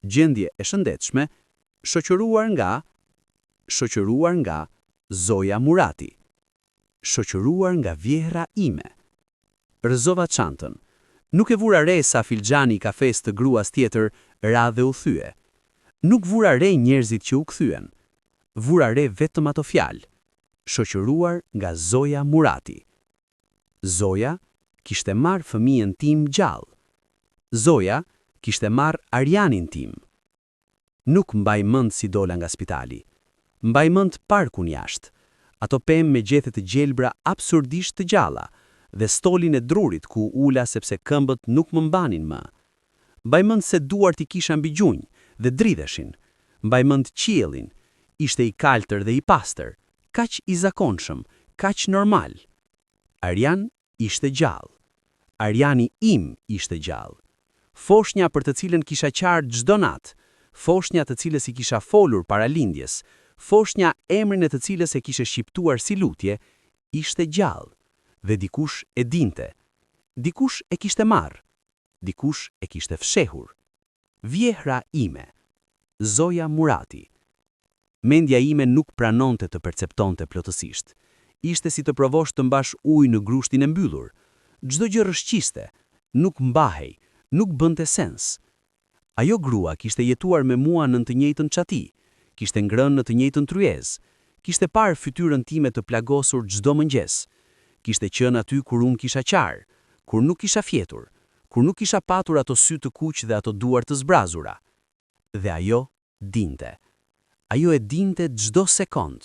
gjendje e shëndetshme, shoqëruar nga Zoja Murati. Shoqëruar nga vjehra ime. rrëzova çantën. Nuk e vura re sa filxhani i kafes të gruas tjetër ra dhe u thye. Nuk vura re njerëzit që u kthyen. Vura re vetëm ato fjalë, shoqëruar nga Zoja Murati. Zoja kishte marrë fëmijën tim gjallë. Zoja kishte marrë Arianin tim. Nuk mbaj mend si dola nga spitali. Mbaj mend parkun jashtë, ato pemë me gjethe të gjelbra absurdisht të gjalla dhe stolin e drurit ku ula sepse këmbët nuk më mbanin më. Mbaj mend se duart i kisha mbi gjunjë dhe dridheshin. Mbaj mend qiellin, ishte i kaltër dhe i pastër, kaq i zakonshëm, kaq normal. Arian ishte gjallë. Ariani im ishte gjallë. Foshnja për të cilën kisha qarë çdo natë, foshnja të cilës i kisha folur para lindjes, foshnja emrin e të cilës e kishe shqiptuar si lutje, ishte gjallë. Dhe dikush e dinte. Dikush e kishte marrë. Dikush e kishte fshehur. Vjehra ime. Zoja Murati. Mendja ime nuk pranonte të perceptonte plotësisht. Ishte si të provosh të mbash ujë në grushtin e mbyllur. Çdo gjë rrëshqiste, nuk mbahej, nuk bënte sens. Ajo grua kishte jetuar me mua në të njëjtën çati, kishte ngrënë në të njëjtën tryezë, kishte parë fytyrën time të plagosur çdo mëngjes, kishte qenë aty kur unë kisha qarë, kur nuk kisha fjetur, kur nuk kisha patur ato sy të kuq dhe ato duar të zbrazura. Dhe ajo dinte. Ajo e dinte çdo sekond.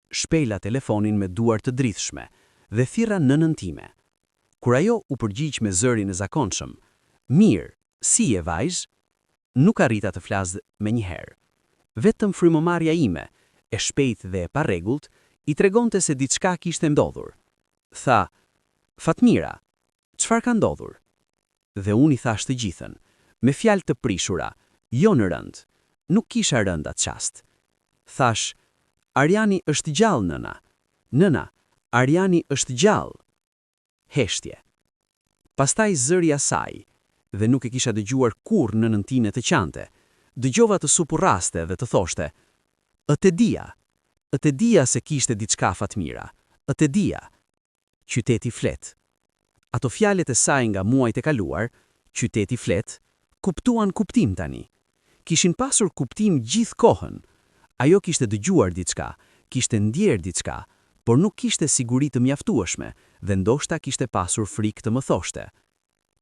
Shpejla telefonin me duar të drithshme dhe thirra nënën time. Kur ajo u përgjigj me zërin e zakonshëm, "Mirë, si e vajzë?" Nuk arrita të flas menjëherë. Vetëm frymëmarrja ime, e shpejtë dhe e parregullt, i tregonte se diçka kishte ndodhur. Tha, "Fatmira, çfarë ka ndodhur?" Dhe unë i thash të gjithën, me fjalë të prishura, jo në rënd. Nuk kisha rënd atë çast. Thash, "Ariani është gjallë, nëna. Nëna, Ariani është gjallë." Heshtje. Pastaj zëri i saj, dhe nuk e kisha dëgjuar kurrë nënën time të qante. Dëgjova të supurraste dhe të thoshte, "E dia se kishte diçka Fatmira. E dia." Qyteti flet. Ato fjalët e saj nga muajt e kaluar, qyteti flet, kuptuan kuptim tani. Kishin pasur kuptim gjithë kohën. Ajo kishte dëgjuar diçka, kishte ndjer diçka, por nuk kishte siguri të mjaftueshme dhe ndoshta kishte pasur frikë të më thoshte.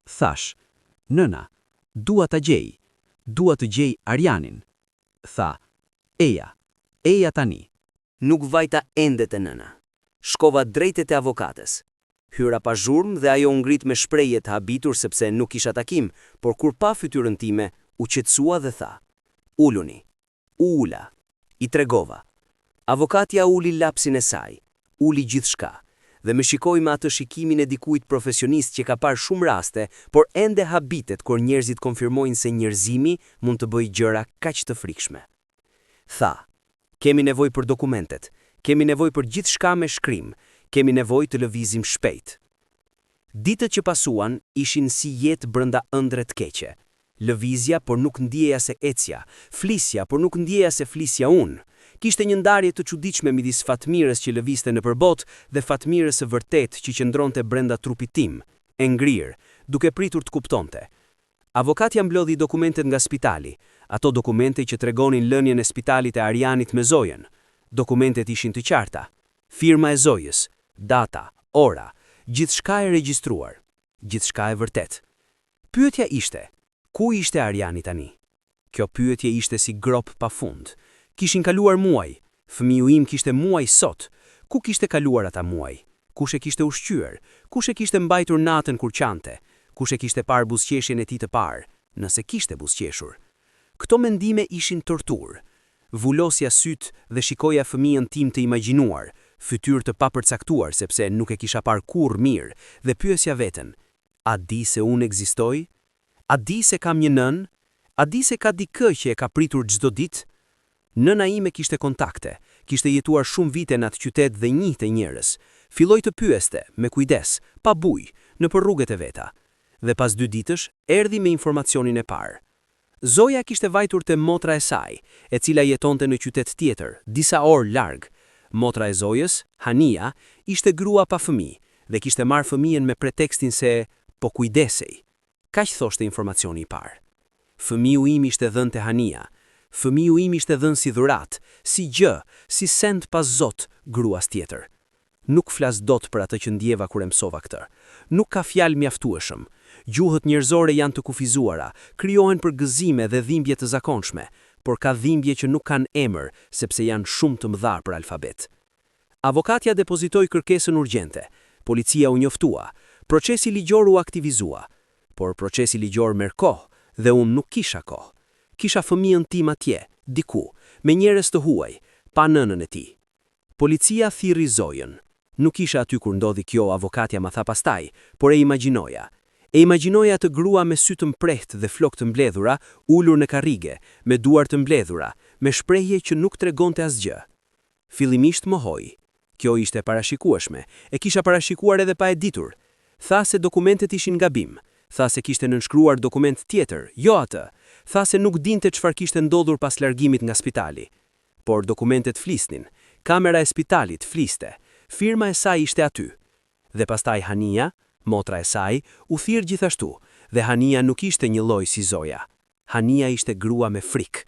Thash, "Nëna, dua ta gjej. Dua të gjej Arianin." Tha, "Eja tani." Nuk vajta ende te nëna. Shkova drejt te avokates. Hyra pa zhurmë dhe ajo ngrit me shprehje të habitur sepse nuk kisha takim, por kur pa fytyrën time, u qetësua dhe tha, "Uluni." Ula. I tregova. Avokatja uli lapsin e saj, uli gjithçka, dhe me shikoj me atë shikimin e dikujt profesionist që ka parë shumë raste, por ende habitet kur njerëzit konfirmojnë se njerëzimi mund të bëjë gjëra kaq të frikshme. Tha, "Kemi nevojë për dokumentet, kemi nevojë për gjithçka me shkrim, kemi nevojë të lëvizim shpejt." Ditët që pasuan ishin si jetë brenda ëndre të keqe. Lëvizja, por nuk ndjeja se ecja, flisja, por nuk ndjeja se flisja unë. Kishte një ndarje të çuditshme midis Fatmirës që lëvizte nëpër botë dhe Fatmirës së vërtetë që qëndronte brenda trupit tim, e ngrirë, duke pritur të kuptonte. Avokatja mblodhi dokumentet nga spitali, ato dokumente që tregonin lënien e spitalit e Arianit me Zojen. Dokumentet ishin të qarta, firma e Zojës, data, ora, gjithçka e regjistruar, gjithçka e vërtet. Pyetja ishte, ku ishte Ariani tani? Kjo pyetje ishte si grop pafund. Kishin kaluar muaj, fëmiu im kishte muaj sot. Ku kishte kaluar ata muaj? Kush e kishte ushqyer? Kush e kishte mbajtur natën kur qante? Kush e kishte parë buzëqeshjen e tij të parë, nëse kishte buzëqeshur? Këto mendime ishin torturë. Vulosja syt dhe shikoja fëmijën tim të imagjinuar, fytyrë të papërcaktuar sepse nuk e kisha parë kurrë mirë, dhe pyesja veten, a di se unë ekzistoj? A di se kam një nën? A di se ka dikë që e ka pritur çdo ditë? Nëna ime kishte kontakte, kishte jetuar shumë vite në atë qytet dhe njihte njerëz. Filloi të pyeste, me kujdes, pa bujë, nëpër rrugët e veta. Dhe pas 2 ditësh, erdhi me informacionin e parë. Zoja kishte vajtur te motra e saj, e cila jetonte në qytet tjetër, disa orë larg. Motra e Zojës, Hania, ishte grua pa fëmijë, dhe kishte marrë fëmijën me pretekstin se po kujdesej. Kaq thoshte informacioni i parë. Fëmiu im ishte dhënë te Hania. Fëmiu im ishte dhënë si dhurat, si gjë, si send pas Zot, gruas tjetër. Nuk flas dot për atë që ndjeva kur e mësova këtë. Nuk ka fjalë mjaftueshëm. Gjuhët njerëzore janë të kufizuara, krijohen për gëzime dhe dhimbje të zakonshme, por ka dhimbje që nuk kanë emër sepse janë shumë të mëdha për alfabet. Avokatja depozitoi kërkesën urgjente. Policia u njoftua. Procesi ligjor u aktivizua. Por procesi ligjor merr kohë dhe unë nuk kisha kohë. Kisha fëmijën tim atje, diku, me njerëz të huaj, pa nënën e tij. Policia thirri Zojën. Nuk isha aty kur ndodhi kjo, avokatja ma tha pastaj, por e imagjinoja. E imagjinoja të grua me sy të mprehtë dhe flokë të mbledhura, ulur në karrige, me duar të mbledhura, me shprehje që nuk tregonte asgjë. Fillimisht mohoi. Kjo ishte parashikueshme, e kisha parashikuar edhe pa e ditur. Tha se dokumentet ishin gabim. Tha se kishte nënshkruar dokument tjetër, jo atë. Tha se nuk dinte çfarë kishte ndodhur pas largimit nga spitali. Por dokumentet flisnin. Kamera e spitalit fliste. Firma e saj ishte aty. Dhe pastaj Hania, motra e saj, u thirr gjithashtu, dhe Hania nuk ishte një lloj si Zoja. Hania ishte grua me frikë.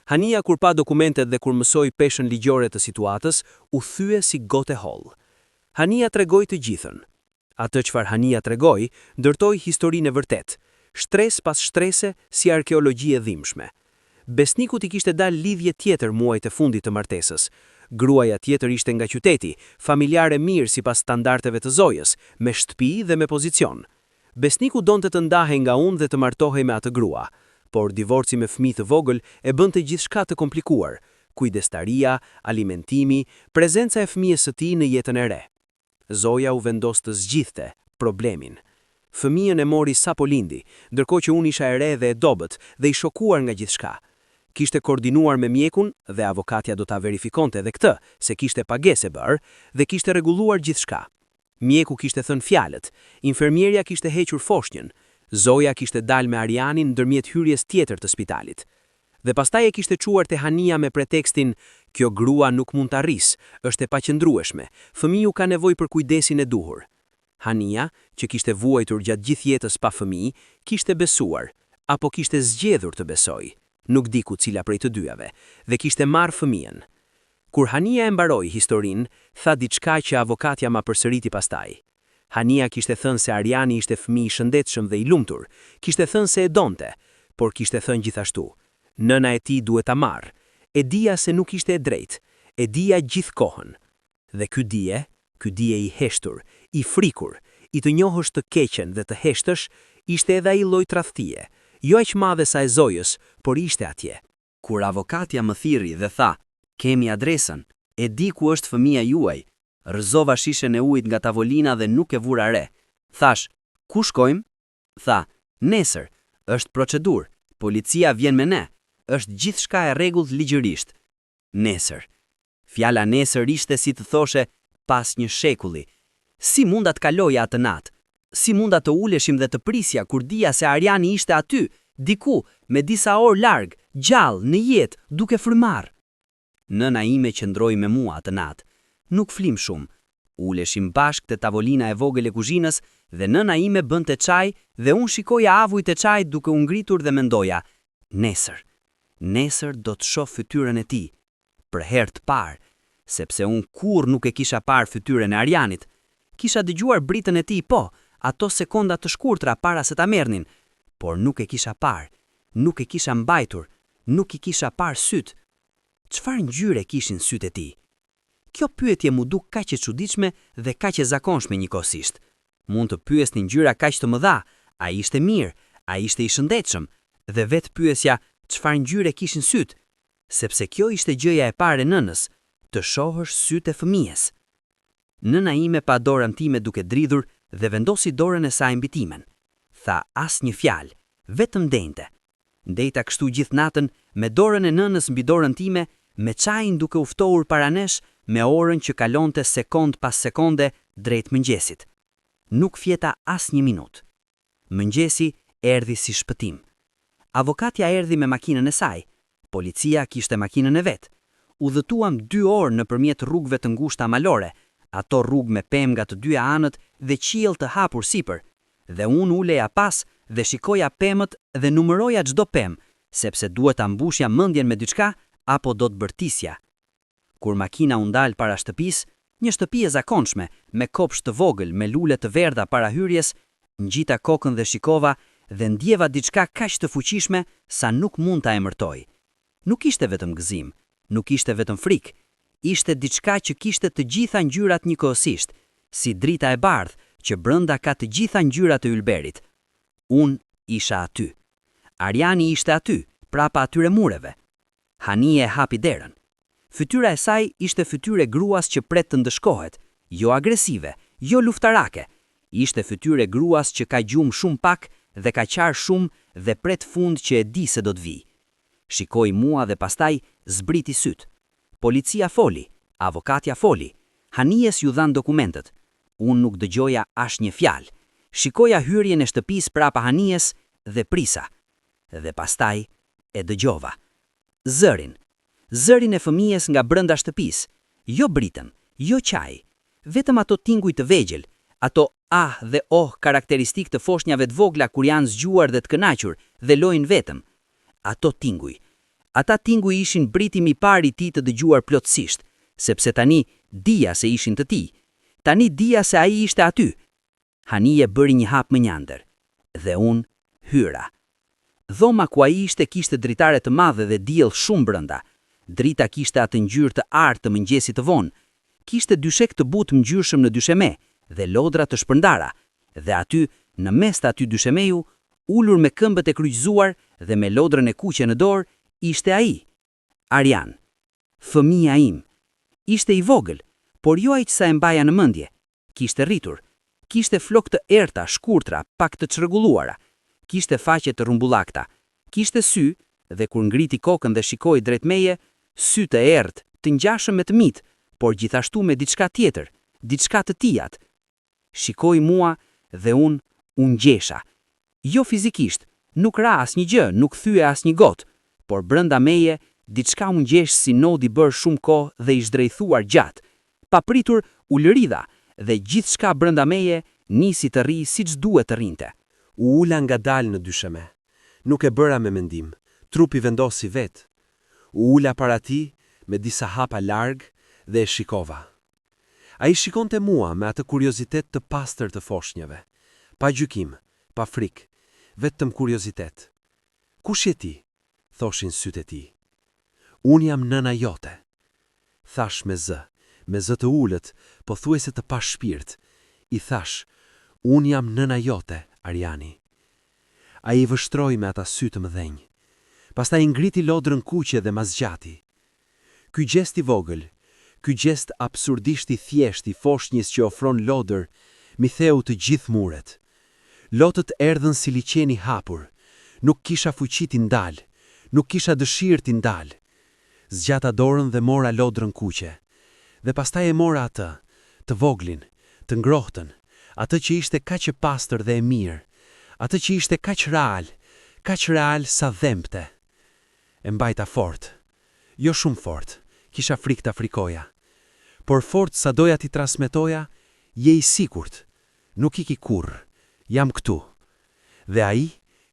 Hania kur pa dokumentet dhe kur mësoi peshën ligjore të situatës, u thye si gotë holl. Hania tregoi të gjithën. Atë çfarë Hania tregoi, ndërtoi historinë e vërtet, shtres pas shtrese si arkeologji e dhimbshme. Besnikut I kishte dalë lidhje tjetër muajt e fundit të martesës. Gruaja tjetër ishte nga qyteti, familjare mirë sipas standardeve të Zojës, me shtëpi dhe me pozicion. Besniku donte të ndahej nga unë dhe të martohej me atë grua, por divorci me fëmijë të vogël e bënte gjithçka të komplikuar: kujdestaria, alimentimi, prezenca e fëmijës së tij në jetën e re. Zoja u vendos të zgjidhte problemin. Fëmijën e mori sapo lindi, ndërkohë që unë isha e re dhe e dobët dhe I shokuar nga gjithçka. Kishte koordinuar me mjekun dhe avokatja do ta verifikonte edhe këtë, se kishte pagesë bërë dhe kishte rregulluar gjithçka. Mjeku kishte thënë fjalët, infermierja kishte hequr foshnjën, Zoja kishte dalë me Arianin ndërmjet hyrjes tjetër të spitalit. Dhe pastaj e kishte çuar te Hania me pretekstin, kjo grua nuk mund të arrisë, është e paqëndrueshme, fëmiu ka nevojë për kujdesin e duhur. Hania, që kishte vuajtur gjatë gjithë jetës pa fëmijë, kishte besuar, apo kishte zgjedhur të besojë, nuk di ku cila prej të dyave, dhe kishte marrë fëmijën. Kur Hania e mbaroi historinë, tha diçka që avokatja ma përsëriti pastaj. Hania kishte thënë se Ariani ishte fëmijë I shëndetshëm dhe I lumtur, kishte thënë se e donte, por kishte thënë gjithashtu, nëna e tij duhet ta marrë. E dija se nuk ishte e drejtë, e dija gjithkohën. Dhe ky dije I heshtur, I frikur, I të njohësh të keqen dhe të heshtësh, ishte edhe ai lloj tradhtie, jo aq madhe sa e Zojës, por ishte atje. Kur avokatja më thirri dhe tha, kemi adresën, e di ku është fëmia juaj, rrëzova shishen e ujit nga tavolina dhe nuk e vura re. Thash, ku shkojmë? Tha, nesër, është procedurë, policia vjen me ne, është gjithçka e rregullt ligjërisht. Nesër. Fjala nesër ishte si të thoshe pas një shekulli. Si munda të kaloja atë natë? Si munda të uleshim dhe të prisja kur dija se Ariani ishte aty, diku, me disa orë larg, gjallë, në jetë, duke frymar? Nëna ime qëndroi me mua atë natë. Nuk flim shumë. Uleshim bashkë te tavolina e vogël e kuzhinës dhe nëna ime bënte çaj dhe unë shikoja avujt e çajit duke u ngritur dhe mendoja, nesër do të shoh fytyrën e tij. Për herë të parë, sepse unë kurrë nuk e kisha parë fytyrën e Arianit. Kisha dëgjuar britën e tij, po, ato sekonda të shkurtra para se ta merrnin, por nuk e kisha parë, nuk e kisha mbajtur, nuk I kisha parë syt. Çfarë ngjyre kishin syt e tij? Kjo pyetje mu duk kaq e çuditshme dhe kaq e zakonshme njëkohësisht. Mund të pyesni ngjyra kaq të mëdha, ai ishte mirë, ai ishte I shëndetshëm, dhe vetë pyesja çfarë ngjyre kishin syt, sepse kjo ishte gjëja e parë e nënës, të shohësh syt e fëmijës. Nëna ime pa dorën time duke dridhur dhe vendosi dorën e saj mbi timen. Tha asnjë fjalë, vetëm ndente. Ndejta kështu gjithë natën me dorën e nënës mbi dorën time, me çajin duke u ftohur para nesh, me orën që kalonte sekond pas sekonde drejt mëngjesit. Nuk fjeta asnjë minutë. Mëngjesi erdhi si shpëtim. Avokatja erdhi me makinën e saj, policia kishte makinën e vet. Udhëtuam 2 orë nëpërmjet rrugëve të ngushta malore, ato rrugë me pemë nga të dyja anët dhe qiell të hapur sipër, dhe unë uleja pas dhe shikoja pemët dhe numëroja çdo pemë, sepse duhet ta mbushja mendjen me diçka apo do të bërtisja. Kur makina u ndal para shtëpisë, një shtëpi e zakonshme, me kopsh të vogël, me lule të verdha para hyrjes, ngjita kokën dhe shikova dhe ndjeva diçka kaq të fuqishme sa nuk mund ta emërtoj. Nuk ishte vetëm gëzim, nuk ishte vetëm frikë, ishte diçka që kishte të gjitha ngjyrat njëkohësisht, si drita e bardhë që brenda ka të gjitha ngjyrat e ylberit. Unë isha aty. Ariani ishte aty, prapa atyre mureve. Hanie e hapi derën. Fytyra e saj ishte fytyrë gruas që pret të ndëshkohet, jo agresive, jo luftarake. Ishte fytyrë gruas që ka gjumë shumë pak dhe ka qarë shumë dhe pret fund që e di se do të vi. Shikoi mua dhe pastaj zbriti syt. Policia foli, avokatja foli. Hanies ju dhan dokumentet. Unë nuk dëgjoja asnjë fjalë. Shikoja hyrjen e shtëpisë prapa Hanies dhe prisa. Dhe pastaj e dëgjova. Zërin e fëmijës nga brenda shtëpisë. Jo britën, jo qaj. Vetëm ato tinguj të vegjël, ato ah dhe oh karakteristik të foshnjave të vogla kur janë zgjuar dhe të kënaqur dhe lojnë vetëm. Ato tinguj. Ata tinguj ishin britimi i parë i tij të dëgjuar plotësisht, sepse tani dija se ishin të tij. Tani dija se ai ishte aty. Hanie bëri një hap më njandër, dhe unë hyra. Dhoma ku ai ishte kishte dritare të madhe dhe diell shumë brenda. Drita kishte atë ngjyrë të artë të mëngjesit të vonë. Kishte dyshek të butë ngjyrshëm në dysheme dhe lodra të shpërndara, dhe aty, në mes të aty dyshemeju, ulur me këmbët e kryqëzuar dhe me lodrën e kuqe në dorë, ishte ai, Arian, fëmia im. Ishte i vogël, por jo aq sa e mbaja në mendje. Kishte rritur, kishte flokë të errta, shkurtra, pak të çrregulluara, kishte faqe të rrumbullakta, kishte sy, dhe kur ngriti kokën dhe shikoi drejt meje, sy të errët, të ngjashëm me të mit, por gjithashtu me diçka tjetër, diçka të tijat. Shikoi mua dhe unë u ngjesha. Jo fizikisht, nuk ra asnjë gjë, nuk thye asnjë gotë, por brenda meje diçka u ngjesh si nodi bër shumë kohë dhe i zhdrejthuar gjatë. Papritur u lëridha dhe gjithçka brenda meje nisi të rri siç duhet të rrinte. U ula ngadalë në dysheme. Nuk e bëra me mendim, trupi vendosi vetë. U ula para ti me disa hapa larg dhe e shikova. A i shikonte mua me atë kuriozitet të pastër të foshnjave. Pa gjykim, pa frikë, vetëm kuriozitet. Kush je ti? Thoshin sytë e ti. Unë jam nëna jote. Thash me zë të ullët, po thuajse të pa shpirt. I thash, unë jam nëna jote, Ariani. A i vështroi me ata sytë më dhenjë. Pastaj ngriti lodrën kuqe dhe mazgjati. Ky gjest i vogël, ky gjest absurdisht i thjesht i foshnjës që ofron lodër, mi theu të gjithë muret. Lotët erdhën si liqeni hapur, nuk kisha fuqi t'i ndal, nuk kisha dëshirë t'i ndal. Zgjata dorën dhe mora lodrën kuqe. Dhe pastaj e mora atë, të voglin, të ngrohtën, atë që ishte kaq e pastër dhe e mirë, atë që ishte kaq real sa dhempte. E mbajta fort, jo shumë fort, kisha frikë ta frikoja. Por fort sa doja t'i transmetoja, je i sigurt, nuk iki kurrë, jam këtu. Dhe ai,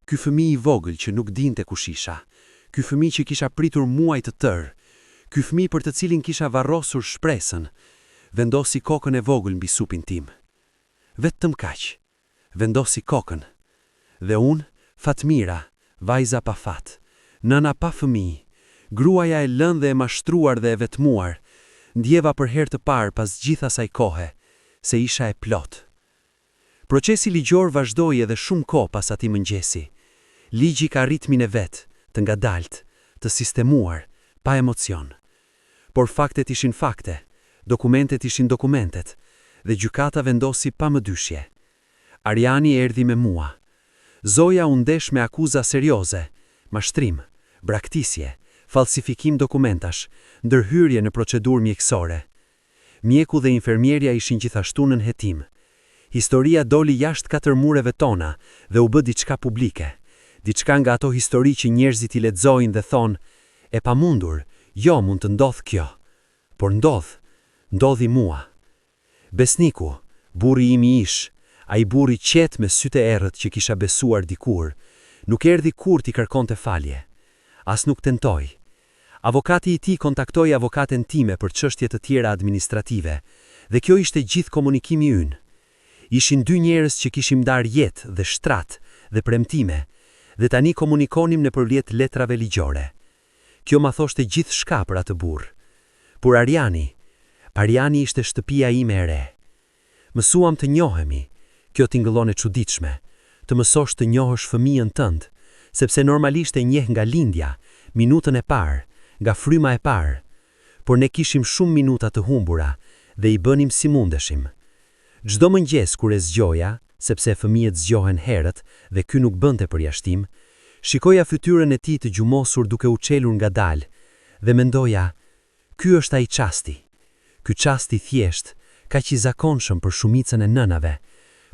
ky fëmijë i vogël që nuk dinte kush isha, ky fëmijë që kisha pritur muaj të tërë, ky fëmijë për të cilin kisha varrosur shpresën, vendosi kokën e vogël mbi supin tim. Vetëm kaq, vendosi kokën. Dhe unë, Fatmira, vajza pa fat, nëna pa fëmijë, gruaja e lënë dhe e mashtruar dhe e vetmuar, ndjeva për herë të parë pas gjithë asaj kohe, se isha e plot. Procesi ligjor vazhdoi edhe shumë kohë pas atij mëngjesi. Ligji ka ritmin e vet, të ngadalt, të sistemuar, pa emocion. Por faktet ishin fakte, dokumentet ishin dokumentet, dhe gjykata vendosi pa më dyshje. Ariani erdhi me mua. Zoja u ndesh me akuza serioze, mashtrim, braktisje, falsifikim dokumentash, ndërhyrje në procedurë mjekësore. Mjeku dhe infermierja ishin gjithashtu nën hetim. Historia doli jashtë 4 mureve tona dhe u bë diçka publike. Diçka nga ato histori që njerëzit i lexojnë dhe thonë, e pamundur, jo mund të ndodh kjo. Por ndodhi mua. Besniku, burri imi ish, ai burri qetë me sytë e errët që kisha besuar dikur, nuk erdhi kur t'i kërkonte falje. As nuk tentoi. Avokati I tij kontaktoi avokaten time për çështje të tjera administrative, dhe kjo ishte gjithë komunikimi ynë. Ishin dy njerëz që kishim dar jetë dhe shtrat dhe premtime, dhe tani komunikonim nëpërmjet letrave ligjore. Kjo ma thoshte gjithçka për atë burr. Por Ariani ishte shtëpia ime e re. Mësuam të njohemi, kjo tingëllon e çuditshme, të mësosh të njohësh fëmijën tënd, sepse normalisht e njeh nga lindja, minutën e parë, nga fryma e parë, por ne kishim shumë minuta të humbura dhe I bënim si mundeshim. Çdo mëngjes kur e zgjoja, sepse fëmijët zgjohen herët dhe ky nuk bënte përjashtim, shikoja fytyrën e tij të gjumosur duke u çelur ngadalë dhe mendoja, ky është ai çasti. Ky çasti thjesht, kaq I zakonshëm për shumicën e nënave,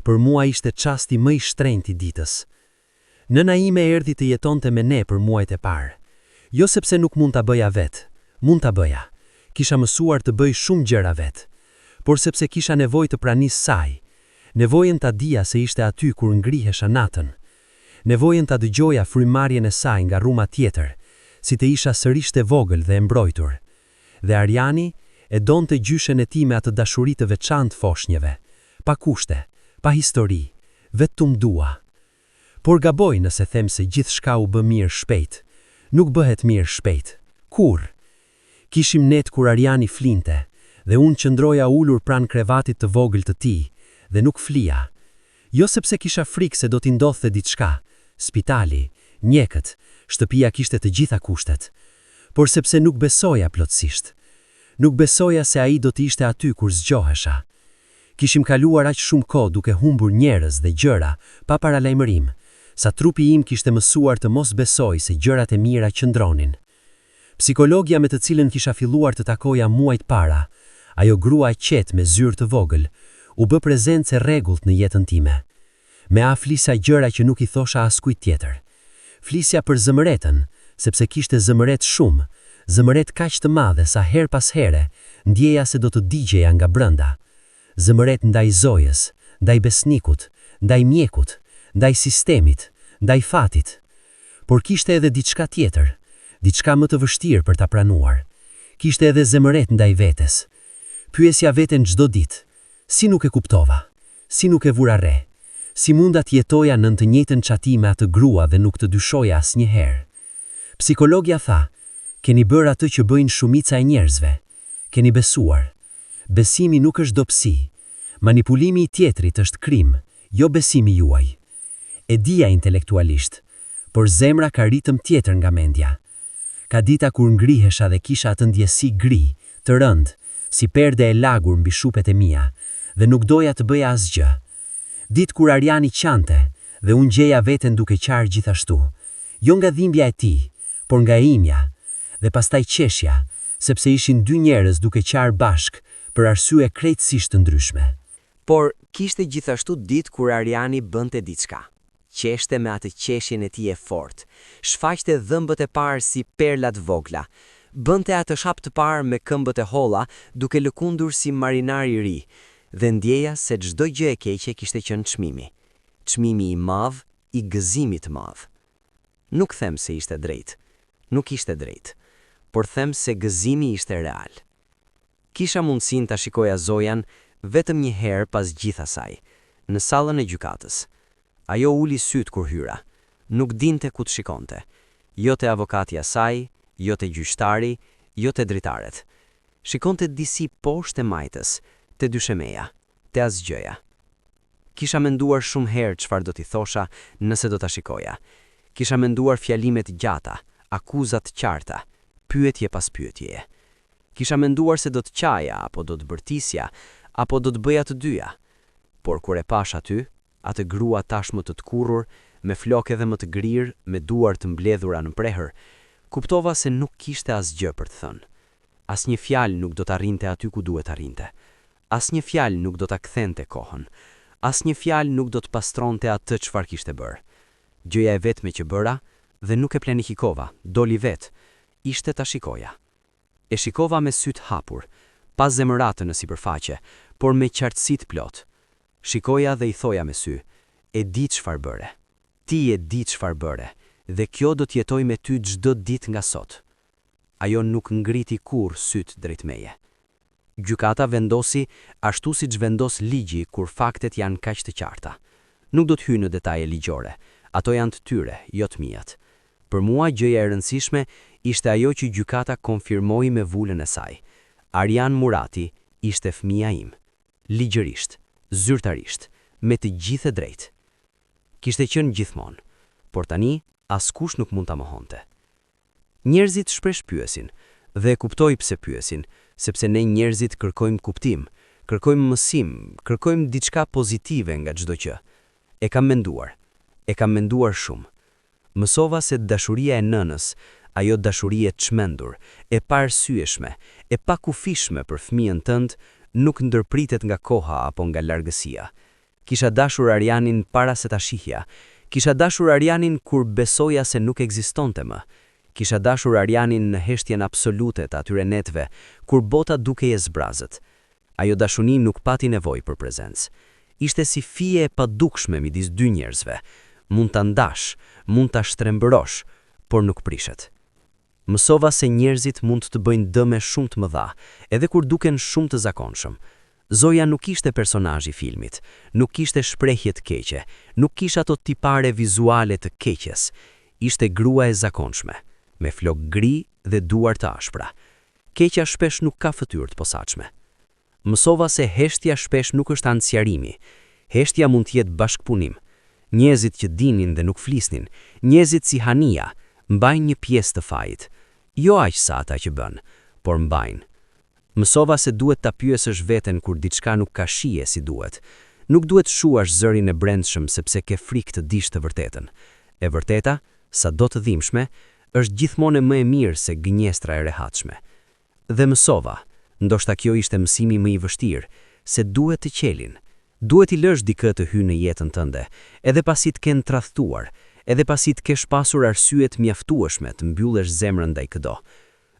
për mua ishte çasti më I shtrenjtë I ditës. Nëna ime erdhi të jetonte me ne për muajt e parë. Jo sepse nuk mund ta bëja vetë, mund ta bëja. Kisha mësuar të bëj shumë gjëra vetë, por sepse kisha nevojë të pranisë saj. Nevojën ta dija se ishte aty kur ngrihesha natën. Nevojën ta dëgjoja frymarrjen e saj nga rruma tjetër, si të isha sërish të vogël dhe e mbrojtur. Dhe Ariani e donte gjyshen e tij me atë dashuri të veçantë foshnjeve, pa kushte, pa histori, vetëm dua. Por gaboj nëse them se gjithçka u bë mirë shpejt. Nuk bëhet mirë shpejt. Kur? Kishim net kur Ariani flinte, dhe unë qëndroja ulur pranë krevatit të vogël të tij, dhe nuk flija. Jo sepse kisha frikë se do t'i ndodhte diçka, spitali, mjekët, shtëpia kishte të gjitha kushtet, por sepse nuk besoja plotësisht. Nuk besoja se ai do të ishte aty kur zgjohesha. Kishim kaluar aq shumë kohë duke humbur njerëz dhe gjëra, pa paralajmërim, sa trupi im kishte mësuar të mos besoj se gjërat e mira qëndronin. Psikologja me të cilën kisha filluar të takoja muajt para, ajo grua e qetë me zyrë të vogël, u bë prezencë e rregullt në jetën time. Me a flisa gjëra që nuk I thosha askujt tjetër. Flisja për zëmëretën, sepse kishte zëmëret shumë, zëmëret kaq të madhe sa her pas here, ndjeja se do të digjeja nga brenda. Zëmëret ndaj Zojës, ndaj besnikut, ndaj mjekut, ndaj sistemit, ndaj fatit. Por kishte edhe diçka tjetër, diçka më të vështirë për ta pranuar. Kishte edhe zëmëret ndaj vetes. Pyesja veten çdo ditë, si nuk e kuptova, si nuk e vura re, si munda të jetoja nën të njëjtën çati me atë grua dhe nuk të dyshoja asnjëherë. Psikologja tha, keni bërë atë që bëjnë shumica e njerëzve. Keni besuar. Besimi nuk është dobësi. Manipulimi I tjetrit është krim, jo besimi juaj. E dija intelektualisht, por zemra ka ritëm tjetër nga mendja. Ka dita kur ngrihesha dhe kisha atë ndjesi gri, të rënd, si perde e lagur mbi shupet e mia, dhe nuk doja të bëja asgjë. Ditë kur Ariani qante, dhe unë gjeja veten duke qarë gjithashtu, jo nga dhimbja e tij, por nga imja, dhe pastaj qeshja, sepse ishin dy njerëz duke qarë bashk për arsye krejtësisht të ndryshme. Por kishte gjithashtu ditë kur Ariani bënte diçka. Qeshte me atë qeshjen e tij e fortë, shfaqte dhëmbët e parë si perla të vogla, bënte atë shap të parë me këmbët e holla duke lëkundur si marinar I ri, dhe ndjeja se çdo gjë e keqe kishte qenë çmimi. Çmimi I madh I gëzimit të madh. Nuk them se ishte drejt. Nuk ishte drejt, por them se gëzimi ishte real. Kisha mundësinë ta shikoja Zojan vetëm një herë pas gjithë asaj, në sallën e gjykatës. Ajo uli syt kur hyra, nuk dinte ku të shikonte. Jo te avokati I saj, jo te gjyqtari, jo te dritaret. Shikonte disi poshtë e majtës, te dyshemeja, te asgjëja. Kisha menduar shumë herë çfarë do t'i thosha nëse do ta shikoja. Kisha menduar fjalimet gjata, akuzat qarta, pyetje pas pyetjeje. Kisha menduar se do të qaja, apo do të bërtisja, apo do të bëja të dyja. Por kur e pash aty, atë grua tashmë të tkurrur, me flokë edhe më të grirë, me duar të mbledhura në prehër, kuptova se nuk kishte asgjë për të thënë. Asnjë fjalë nuk do të arrinte aty ku duhet arrinte. Asnjë fjalë nuk do ta kthente kohën. Asnjë fjalë nuk do të pastronte atë çfarë kishte bërë. Gjëja e vetme që bëra, dhe nuk e planifikova, doli vetë, ishte ta shikoja. E shikova me sytë hapur, pa zemëratë në sipërfaqe, por me qartësi të plot. Shikoja dhe i thoja me sy, e di çfarë bëre. Ti e di çfarë bëre, dhe kjo do të jetoj me ty çdo ditë nga sot. Ajo nuk ngriti kur syt drejt meje. Gjykata vendosi ashtu siç vendos ligji kur faktet janë kaq të qarta. Nuk do të hyj në detaje ligjore, ato janë të tyre, jo të mijat. Për mua gjëja e rëndësishme ishte ajo që gjykata konfirmoi me vulën e saj. Arjan Murati ishte fëmia im. Ligjërisht, zyrtarisht, me të gjithë drejt. Kishte qenë gjithmonë, por tani askush nuk mund ta mohonte. Njerëzit shpesh pyesin, dhe kuptoj pse pyesin, sepse ne njerëzit kërkojmë kuptim, kërkojmë mësim, kërkojmë diçka pozitive nga çdo gjë. E kam menduar shumë. Mësova se dashuria e nënës, ajo dashuri e çmendur, e paarsyeshme, e pakufishme për fëmijën tënd, nuk ndërpritet nga koha apo nga largësia. Kisha dashur Arjanin para se ta shihja. Kisha dashur Arjanin kur besoja se nuk ekzistonte më. Kisha dashur Arjanin në heshtjen absolute të atyre netve, kur bota dukej e zbrazët. Ajo dashuni nuk pati nevojë për prezencë. Ishte si fije e padukshme midis dy njerëzve. Mund ta ndash, mund ta shtrembërosh, por nuk prishet. Mësova se njerëzit mund të bëjnë dëme shumë të mëdha, edhe kur duken shumë të zakonshëm. Zoja nuk ishte personazh i filmit, nuk ishte shprehje të keqe, nuk kishte ato tipare vizuale të keqes. Ishte grua e zakonshme, me flok gri dhe duar të ashpra. Keqja shpesh nuk ka fytyrë të posaçme. Mësova se heshtja shpesh nuk është anë sqarimi. Heshtja mund të jetë bashkëpunim. Njerëzit që dinin dhe nuk flisnin, njerëzit si Hania, mbajnë një pjesë të fajit. Jo aq sa ata që bën, por mbajnë. Mësova se duhet ta pyesësh veten kur diçka nuk ka shije si duhet. Nuk duhet shuash zërin e brendshëm sepse ke frikë të dish të vërtetën. E vërteta, sado të dhimbshme, është gjithmonë më e mirë se gënjestra e rehatshme. Dhe mësova, ndoshta kjo ishte mësimi më i vështirë, se duhet të qelin. Duhet i lësh dikë të hyjë në jetën tënde, edhe pasi të kenë tradhtuar, edhe pasi të kesh pasur arsye të mjaftueshme të mbyllesh zemrën ndaj këdo.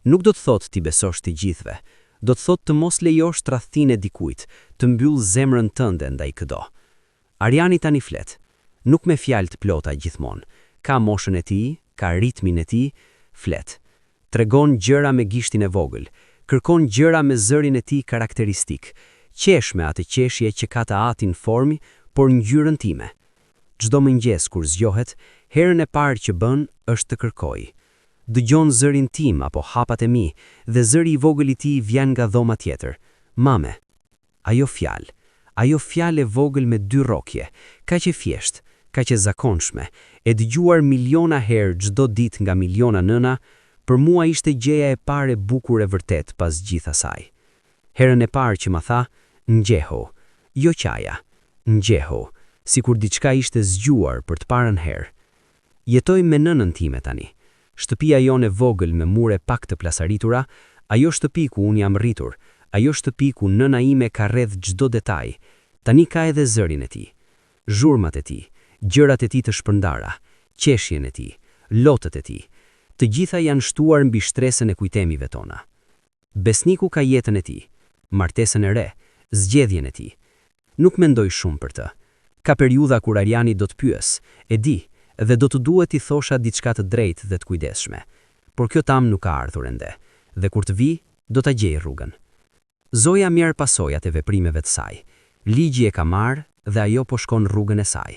Nuk do të thotë ti besosh të gjithëve, do të thotë të mos lejosh tradhtinë e dikujt të mbyll zemrën tënde ndaj këdo. Arjani tani flet, nuk me fjalë të plota gjithmonë. Ka moshën e tij, ka ritmin e tij, flet. Tregon gjëra me gishtin e vogël, kërkon gjëra me zërin e tij karakteristik. Qesh me atë qeshje që ka të atin formi, por ngjyrën time. Çdo mëngjes kur zgjohet, herën e parë që bën është të kërkojë. Dëgjon zërin tim apo hapat e mi, dhe zëri i vogël i tij vjen nga dhoma tjetër. Mame. Ajo fjalë e vogël me dy rrokje, kaq e thjesht, kaq e zakonshme, e dëgjuar miliona herë çdo ditë nga miliona nëna, për mua ishte gjëja e parë e bukur e vërtet pas gjithë asaj. Herën e parë që ma tha, ngjehu, jo qaja, ngjehu, sikur diçka ishte zgjuar për të parën herë. Jetoj me nënën time tani. Shtëpia jone vogël me mure pak të plasaritura, ajo shtëpi ku unë jam rritur, ajo shtëpi ku nëna ime ka rredh çdo detaj, tani ka edhe zërin e tij. Zhurmat e tij, gjërat e tij të shpërndara, qeshjen e tij, lotët e tij, të gjitha janë shtuar mbi shtresën e kujtemive tona. Besniku ka jetën e tij, martesën e re, zgjedhjen e tij. Nuk mendoj shumë për të. Ka periudha kur Arjani do të pyes, e di, dhe do të duhet i thosha diçka të drejtë dhe të kujdesshme. Por kjo tam nuk ka ardhur ende, dhe kur të vi, do ta gjej rrugën. Zoja merr pasojat e veprimeve të saj. Ligji e ka marrë dhe ajo po shkon rrugën e saj.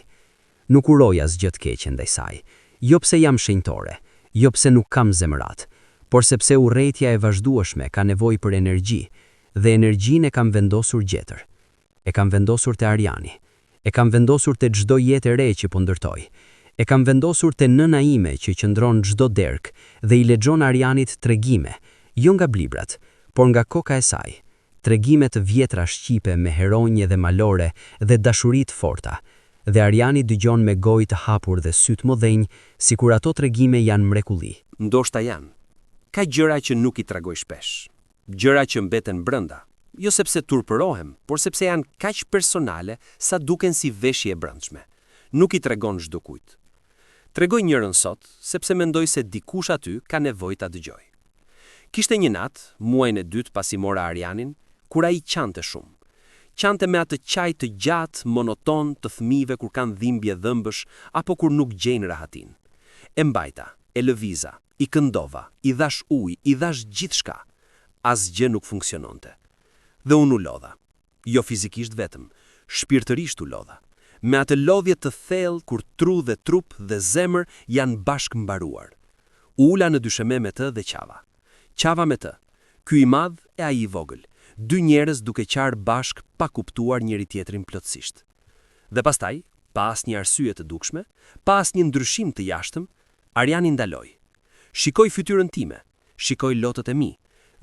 Nuk uroj asgjë të keqe ndaj saj, jo pse jam shenjtore, jo pse nuk kam zemrat, por sepse urrejtja e vazhdueshme ka nevojë për energji, dhe energjinë e kam vendosur gjetër. E kam vendosur te Arjani, e kam vendosur te çdo jetë e re që po ndërtoj. E kam vendosur te nëna ime që qëndron çdo derk dhe i lexon Arjanit tregime, jo nga librat, por nga koka e saj. Tregime të vjetra shqipe me heronje dhe malore dhe dashuri të forta. Dhe Arjani dëgjon me gojë të hapur dhe sy të modhenj, sikur ato tregime janë mrekulli. Ndoshta janë. Ka gjëra që nuk i tregoj shpesh. Gjëra që mbeten brenda, jo sepse turpërohem, por sepse janë kaq personale sa duken si veshje e brendshme. Nuk i tregon çdo kujt. Tregoj njërën sot, sepse mendoj se dikush aty ka nevojë ta dëgjoj. Kishte një natë, muajin e dytë pasi mora Arjanin, kur ai qante shumë. Qante me atë qaj të gjatë, monoton të fëmijëve kur kanë dhimbje dhëmbësh apo kur nuk gjejnë rahatin. E mbajta, e lëviza, i këndova, i dhash ujë, i dhash gjithçka. Asgjë nuk funksiononte. Dhe unë u lodha. Jo fizikisht vetëm, shpirtërisht u lodha. Me atë lodhje të thellë kur tru dhe trup dhe zemër janë bashkë mbaruar. Ula në dysheme me të dhe qava. Qava me të. Ky i madh e ai i vogël. Dy njerëz duke qarë bashk pa kuptuar njëri tjetrin plotësisht. Dhe pastaj, pa asnjë arsye të dukshme, pa asnjë ndryshim të jashtëm, Ariani ndaloi. Shikoi fytyrën time, shikoi lotët e mi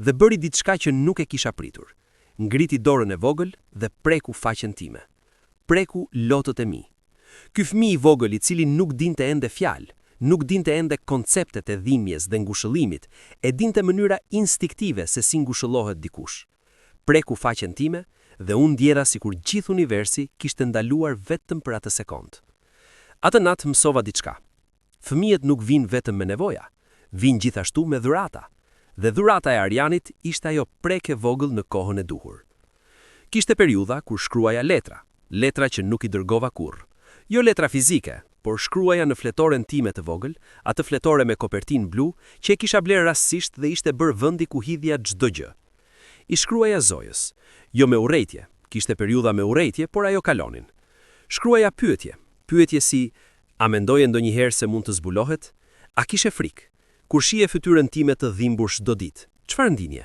dhe bëri diçka që nuk e kisha pritur. Ngriti dorën e vogël dhe preku faqen time. Preku lotët e mi. Ky fëmijë i vogël i cili nuk dinte ende fjalë, nuk dinte ende konceptet e dhimbjes dhe ngushëllimit, e dinte mënyra instiktive se si ngushëllohet dikush. Preku faqen time dhe unë ndjera sikur gjithë universi kishte ndaluar vetëm për atë sekond. Atë natë mësova diçka. Fëmijët nuk vinë vetëm me nevoja, vinë gjithashtu me dhurata. Dhe dhurata e Arianit ishte ajo preke vogël në kohën e duhur. Kishte periudha kur shkruaja letra që nuk i dërgova kurrë. Jo letra fizike, por shkruaja në fletoren time të vogël, atë fletore me kopertinë blu që e kisha bler rastësisht dhe ishte bërë vendi ku hidhja çdo gjë. I shkruaja Zojës, jo me urrejtje, kishte periudha me urrejtje, por ajo kalonin. Shkruaja pyetje si: a mendoje ndonjëherë se mund të zbulohet? A kishe frikë? Kur shije fytyrën time të dhimbur çdo ditë, çfarë ndinje?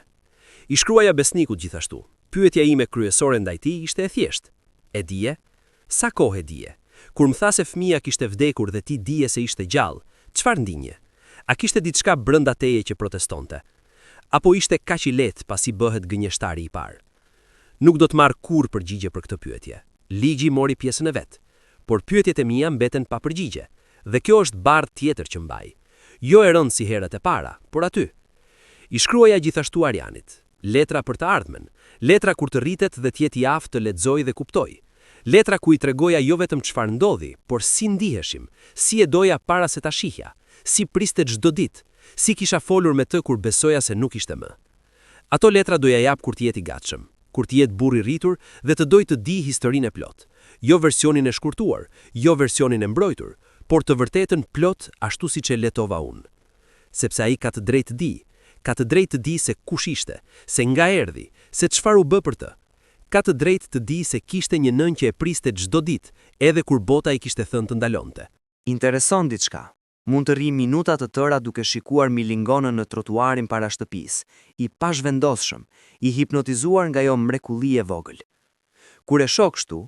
I shkruaja besnikut gjithashtu. Pyetja ime kryesore ndaj tij ishte e thjeshtë. E dije? Sa kohë e dije? Kur më tha se fëmia kishte vdekur dhe ti dije se ishte gjallë, çfarë ndinje? A kishte diçka brenda teje që protestonte? Apo ishte kaq i lehtë pasi bëhet gënjeshtari i parë? Nuk do të marr kurrë përgjigje për këtë pyetje. Ligji mori pjesën e vet, por pyetjet e mia mbeten pa përgjigje, dhe kjo është bardh tjetër që mbaj. Jo e rëndë si herët e para, por aty. I shkruaja gjithashtu Arianit, letra për të ardhmen, letra kur të rritet dhe të jetë i aftë të lexoj dhe kuptoj. Letra ku i tregoja jo vetëm çfarë ndodhi, por si ndiheshim, si e doja para se ta shihja, si priste çdo ditë, si kisha folur me të kur besoja se nuk ishte më. Ato letra doja jap kur të jetë i gatshëm, kur të jetë burr i rritur dhe të doj të di historinë e plot, jo versionin e shkurtuar, jo versionin e mbrojtur, por të vërtetën plot ashtu siç e letova unë. Sepse ai ka të drejtë të di se kush ishte, se nga erdhi, se çfarë u bë për të. Ka të drejtë të di se kishte një nën që e priste çdo ditë, edhe kur bota i kishte thënë të ndalonte. Intereson diçka. Mund të rri minuta të tëra duke shikuar milingonën në trotuarin para shtëpisë, i pazhvendosshëm, i hipnotizuar nga ajo mrekulli e vogël. Kur e shoh kështu,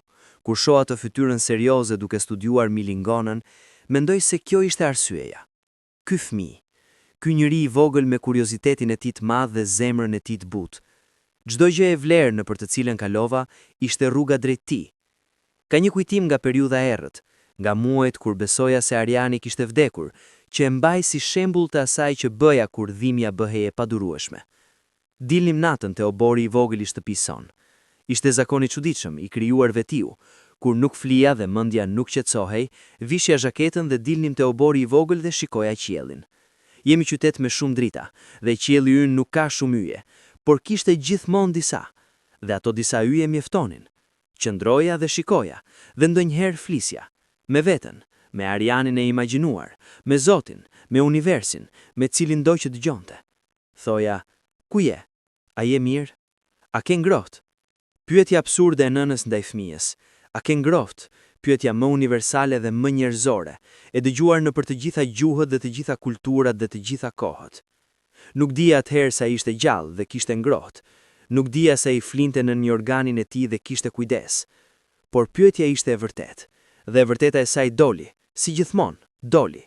kur shoh atë fytyrën serioze duke studiuar milingonën, mendoj se kjo ishte arsyeja. Ky fëmijë, ky njeri i vogël me kuriozitetin e tij të madh dhe zemrën e tij të butë. Çdo gjë e vlerë në për të cilën kalova ishte rruga drejt tij. Ka një kujtim nga periudha e errët, nga muajt kur besoja se Ariani kishte vdekur, që e mbaj si shembull të asaj që bëja kur dhimbja bëhej e padurueshme. Dilnim natën te obori i vogël i shtëpisë son. Ishte zakon i çuditshëm, i krijuar vetiu. Kur nuk flija dhe mendja nuk qetësohej, vishja zhaketën dhe dilnim te obori i vogël dhe shikoja qiellin. Jemi qytet me shumë drita dhe qielli ynë nuk ka shumë yje, por kishte gjithmonë disa, dhe ato disa yje mjeftonin. Qëndroja dhe shikoja, dhe ndonjëherë flisja, me veten, me Arianin e imagjinuar, me Zotin, me universin, me cilin do që dëgjonte. Thoja: ku je? A je mirë? A ke ngrohtë? Pyetja absurde e nënës ndaj fëmijës. A ke ngrohtë? Pyetja më universale dhe më njerëzore, e dëgjuar në për të gjitha gjuhët dhe të gjitha kulturat dhe të gjitha kohët. Nuk dija atëherë sa ishte gjallë dhe kishte ngrohtë. Nuk dija se i flinte në një organin e tij dhe kishte kujdes. Por pyetja ishte e vërtetë, dhe e vërteta e saj doli, si gjithmonë, doli.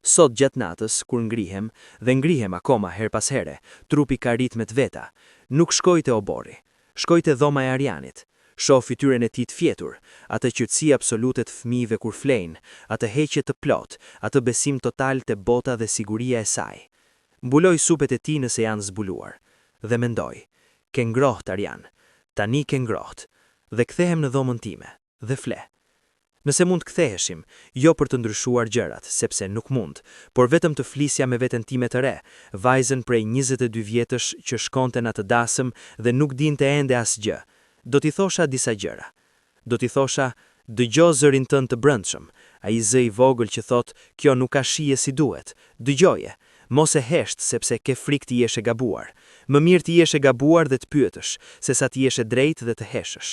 Sot gjatë natës, kur ngrihem akoma her pas here, trupi ka ritme të veta, nuk shkoj te obori, shkoj te dhoma e Arianit. Shoh fytyrën e tij të fjetur, atë qetësi absolute të fëmijëve kur flejnë, atë heqje të plot, atë besim total te bota dhe siguria e saj. Mbuloj supet e tij nëse janë zbuluar, dhe mendoj: ke ngrohtë Arian, tani ke ngrohtë, dhe kthehem në dhomën time, dhe fle. Nëse mund ktheheshim, jo për të ndryshuar gjërat, sepse nuk mund, por vetëm të flisja me veten time të re, vajzën prej 22 vjetësh që shkonte në atë dasëm dhe nuk dinte ende asgjë, Do t'i thosha disa gjëra. Do t'i thosha, dëgjo zërin tënd të brendshëm, ai zë i vogël që thot, kjo nuk ka shije si duhet. Dëgjoje, mos e hesht sepse ke frikë t'i jesh e gabuar. Më mirë t'i jesh e gabuar dhe të pyetësh, sesa t'i jesh e drejtë dhe të heshësh.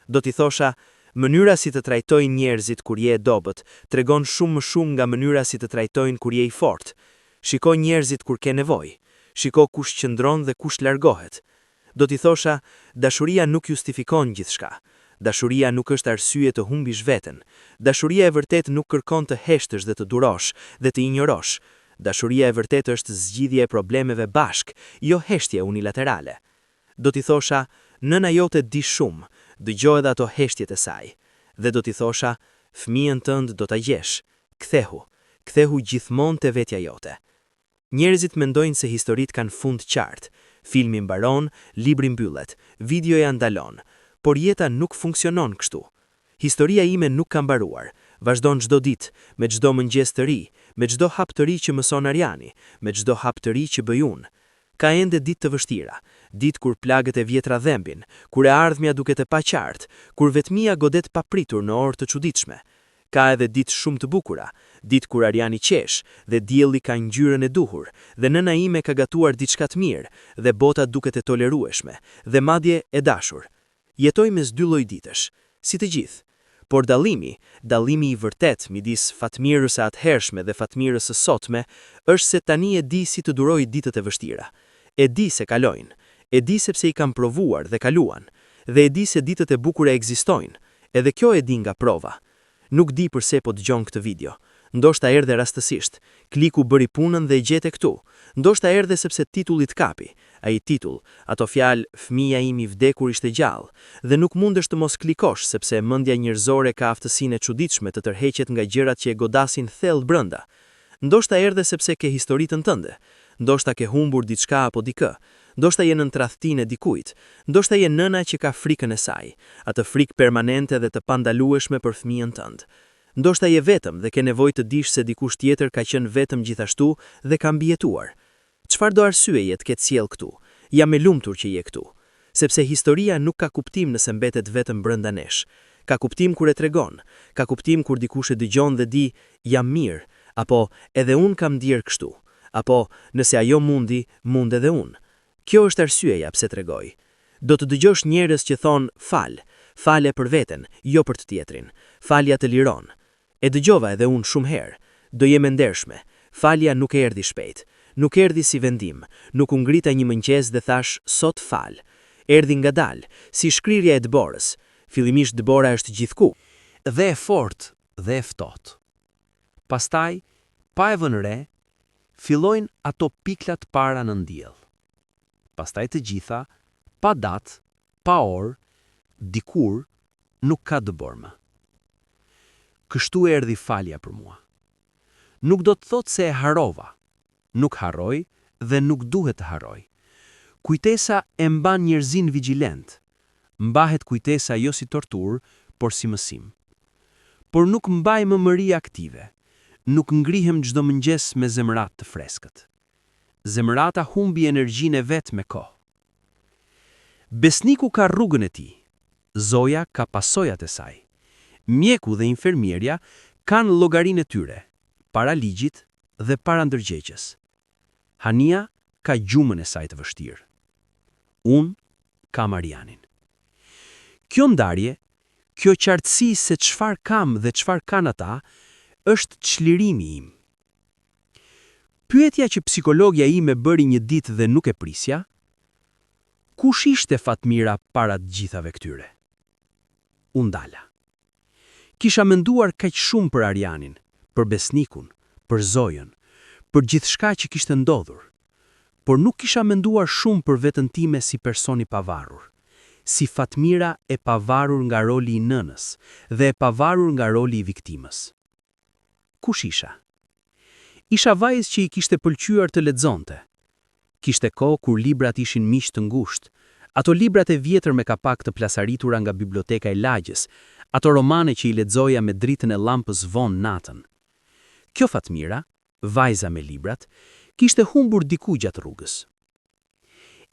Do t'i thosha, mënyra si të trajtojnë njerëzit kur je e dobët, tregon shumë më shumë nga mënyra si të trajtojnë kur je i fortë. Shiko njerëzit kur ke nevojë. Shiko kush qëndron dhe kush largohet. Do t'i thosha, dashuria nuk justifikon gjithçka. Dashuria nuk është arsye të humbish veten. Dashuria e vërtet nuk kërkon të heshtësh dhe të durosh dhe të injorosh. Dashuria e vërtet është zgjidhje e problemeve bashk, jo heshtje unilaterale. Do t'i thosha, nëna jote di shumë, dëgjoj edhe ato heshtjet e saj. Dhe do t'i thosha, fëmijën tënd do ta gjesh. Kthehu gjithmonë te vetja jote. Njerëzit mendojnë se historit kanë fund qartë. Filmi mbaron, libri mbyllet, videoja ndalon, por jeta nuk funksionon kështu. Historia ime nuk ka mbaruar, vazhdon çdo ditë, me çdo mëngjes të ri, me çdo hap të ri që mëson Ariani, me çdo hap të ri që bëj unë. Ka ende ditë të vështira, ditë kur plagët e vjetra dhembin, kur e ardhmja duket e paqartë, kur vetmia godet papritur në orë të çuditshme. Ka edhe ditë shumë të bukura, ditë kur Ariani qesh dhe dielli ka ngjyrën e duhur, dhe nëna ime ka gatuar diçka të mirë, dhe bota duket e tolerueshme, dhe madje e dashur. Jetoj mes dy lloj ditësh, si të gjithë. Por dallimi i vërtet midis Fatmirës së atëhershme dhe Fatmirës së sotme, është se tani e di si të duroj ditët e vështira. E di se kalojnë, e di sepse i kam provuar dhe kaluan, dhe e di se ditët e bukura ekzistojnë, edhe kjo e di nga prova. Nuk di përse po dëgjon këtë video. Ndoshta erdhe rastësisht, kliku bëri punën dhe e gjete këtu. Ndoshta erdhe sepse titulli të kapi. Ai titull, ato fjalë, fëmia im i vdekur ishte gjallë, dhe nuk mundesh të mos klikosh sepse mendja njerëzore ka aftësinë e çuditshme të tërheqet nga gjërat që e godasin thellë brenda. Ndoshta erdhe sepse ke historitën tënde. Ndoshta ke humbur diçka apo dikë. Ndoshta je në tradhtinë e dikujt. Ndoshta je nëna që ka frikën e saj, atë frikë permanente dhe të pandalueshme për fëmijën tënd. Ndoshta je vetëm dhe ke nevojë të dish se dikush tjetër ka qenë vetëm gjithashtu dhe ka mbijetuar. Çfarë do arsyeje të ketë sjell këtu? Jam e lumtur që je këtu, sepse historia nuk ka kuptim nëse mbetet vetëm brenda nesh. Ka kuptim kur e tregon, ka kuptim kur dikush e dëgjon dhe di, jam mirë, apo edhe un kam ndier kështu, apo nëse ajo mundi, mund edhe unë. Kjo është arsyeja pse tregoj. Do të dëgjosh njerëz që thon fale për veten, jo për të tjetrin. Falja të liron. E dëgjova edhe unë shumë herë. Do jem e ndershme. Falja nuk erdhi shpejt. Nuk erdhi si vendim. Nuk u ngrita një mëngjes dhe thash sot fal. Erdhi ngadalë, si shkrirja e Dëborës. Fillimisht Dëbora është gjithku, Dhe e fortë dhe e ftohtë. Pastaj, pa e vënë re, fillojnë ato piklat para në ndjell. Pastaj të gjitha, pa datë, pa orë, dikur nuk ka Dëborë më. Kështu erdhi falja për mua. Nuk do të thotë se e harova. Nuk harroj dhe nuk duhet të harroj. Kujtesa e mban njerëzin vigjilent. Mbahet kujtesa jo si tortur, por si mësim. Por nuk mbaj mëmëri aktive. Nuk ngrihem çdo mëngjes me zemrat të freskët. Zemrata humbi energjinë e vet me kohë. Besniku ka rrugën e tij. Zoja ka pasojat e saj. Mjeku dhe infermierja kanë llogarinë e tyre, para ligjit dhe para ndërgjegjës. Hania ka gjumën e saj të vështirë. Unë kam Arianin. Kjo ndarje, kjo qartësi se çfarë kam dhe çfarë kanë ata, është çlirimi im. Pyetja që psikologja ime bëri një ditë dhe nuk e prisja, kush ishte Fatmira para të gjithave këtyre? Unë dala. Kisha menduar kaq shumë për Arianin, për besnikun, për Zojën, për gjithçka që kishte ndodhur, por nuk kisha menduar shumë për veten time si person i pavarur, si Fatmira e pavarur nga roli i nënës dhe e pavarur nga roli i viktimës. Kush isha? Isha vajzë që i kishte pëlqyer të lexonte. Kishte kohë kur librat ishin miq të ngushtë, ato librat e vjetër me kapak të plasaritura nga biblioteka e lagjës, ato romane që i lexoja me dritën e llampës vonë natën. Kjo Fatmira, vajza me librat, kishte humbur diku gjatë rrugës.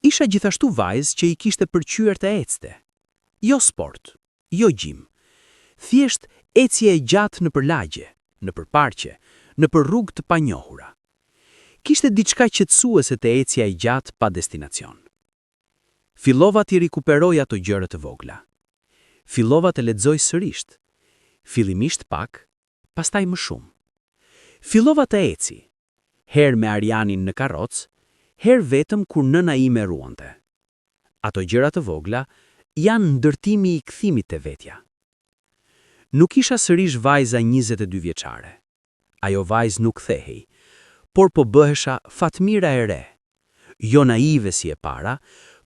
Isha gjithashtu vajzë që i kishte pëlqyer të ecte. Jo sport, jo gjim. Thjesht ecje e gjatë në përlagje, në përparqe, në për rrugë të panjohura. Kishte diçka qetësuese te ecja e gjatë pa destinacion. Fillova t'i rikuperoj ato gjëra të vogla. Fillova të lexoj sërish. Fillimisht pak, pastaj më shumë. Fillova të eci, herë me Arianin në karrocë, herë vetëm kur nëna ime ruante. Ato gjëra të vogla janë ndërtimi i kthimit te vetja. Nuk isha sërish vajza 22 vjeçare. Ajo vajzë nuk kthehej, por po bëhesha Fatmira e re. Jo naive si e para,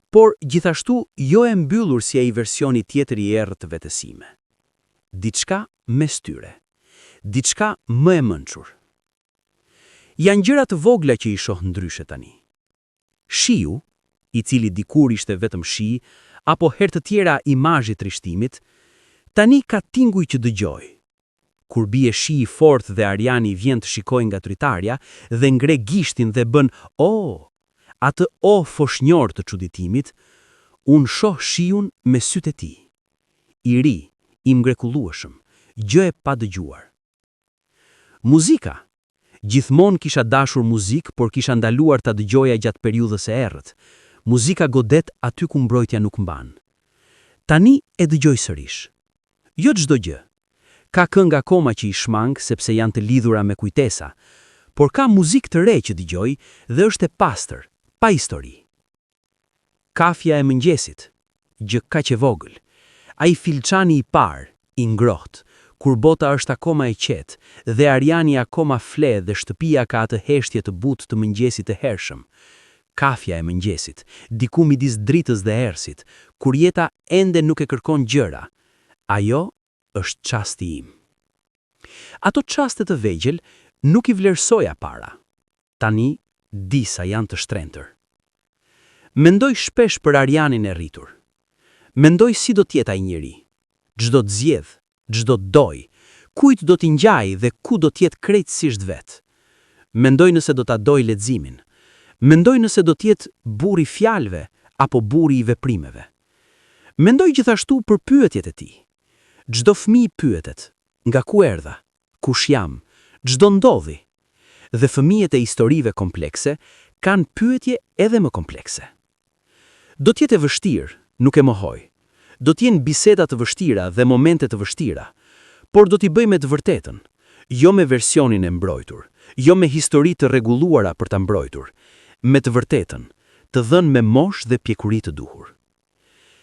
por gjithashtu jo e mbyllur si ai versioni tjetër i errët të vetësime. Diçka mes tyre. Diçka më e mençur. Janë gjëra të vogla që i shoh ndryshe tani. Shiu, i cili dikur ishte vetëm shi, apo herë të tjera imazhi i trishtimit, tani ka tinguj që dëgjoj. Kur bie shi i fortë dhe Ariani vjen të shikojë nga dritarja dhe ngre gishtin dhe bën atë foshnjor të çuditimit, unë shoh shiun me sytë e tij. I ri, i mrekullueshëm, gjë e pa dëgjuar. Muzika. Gjithmonë kisha dashur muzikë, por kisha ndaluar ta dëgjoja gjatë periudhës së errët. Muzika godet aty ku mbrojtja nuk mban. Tani e dëgjoj sërish. Jo çdo gjë. Ka këngë akoma që i shmang sepse janë të lidhura me kujtesa, por ka muzikë të re që dëgjoj dhe është e pastër, pa histori. Kafja e mëngjesit, gjë kaq e vogël. Ai filçani i parë, i ngrohtë, kur bota është akoma e qetë dhe Ariani akoma fle dhe shtëpia ka atë heshtje të butë të mëngjesit të hershëm. Kafja e mëngjesit, diku midis dritës dhe erësit, kur jeta ende nuk e kërkon gjëra. Ajo është çasti im. Ato çaste të vegjël nuk i vlerësoja para. Tani di sa janë të shtrenjtër. Mendoj shpesh për Arianin e rritur. Mendoj si do t'jetë ai njeri. Çdo të zgjedh, çdo të doj, kujt do t'i ngjaj dhe ku do t'jetë krejtësisht vet. Mendoj nëse do ta doj leximin. Mendoj nëse do t'jetë burri i fjalëve apo burri i veprimeve. Mendoj gjithashtu për pyetjet e tij. Çdo fëmijë pyetet, nga ku erdha, kush jam, çdo ndodhi. Dhe fëmijët e historive komplekse kanë pyetje edhe më komplekse. Do t'jetë e vështirë, nuk e mohoj. Do t'jenë biseda të vështira dhe momente të vështira, por do t'i bëj me të vërtetën, jo me versionin e mbrojtur, jo me histori të rregulluara për ta mbrojtur, me të vërtetën, të dhënë me moshë dhe pjekuri të duhur.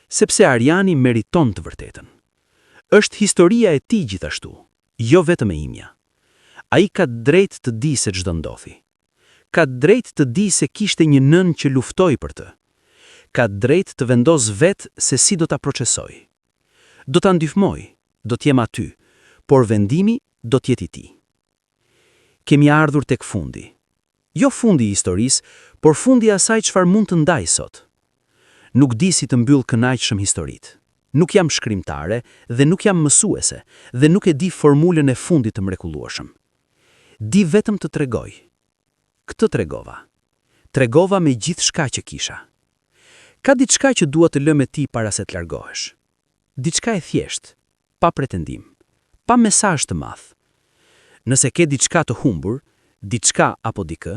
Sepse Ariani meriton të vërtetën. Është historia e tij gjithashtu, jo vetëm e imja. Ai ka drejt të di se çdo ndodhi. Ka drejt të di se kishte një nën që luftoi për të. Ka drejt të vendos vetë se si do ta procesoj. Do ta ndihmoj, do t'jem aty, por vendimi do t'jetë i tij. Kemi ardhur tek fundi. Jo fundi i historisë, por fundi i asaj çfarë mund të ndaj sot. Nuk di si të mbyll kënaqshëm historitë. Nuk jam shkrimtare dhe nuk jam mësuese dhe nuk e di formulën e fundit të mrekullueshëm. Di vetëm të tregoj. Këtë tregova. Tregova me gjithçka që kisha. Ka diçka që dua të lë me ti para se të largohesh. Diçka e thjeshtë, pa pretendim, pa mesazh të madh. Nëse ke diçka të humbur, diçka apo dikë,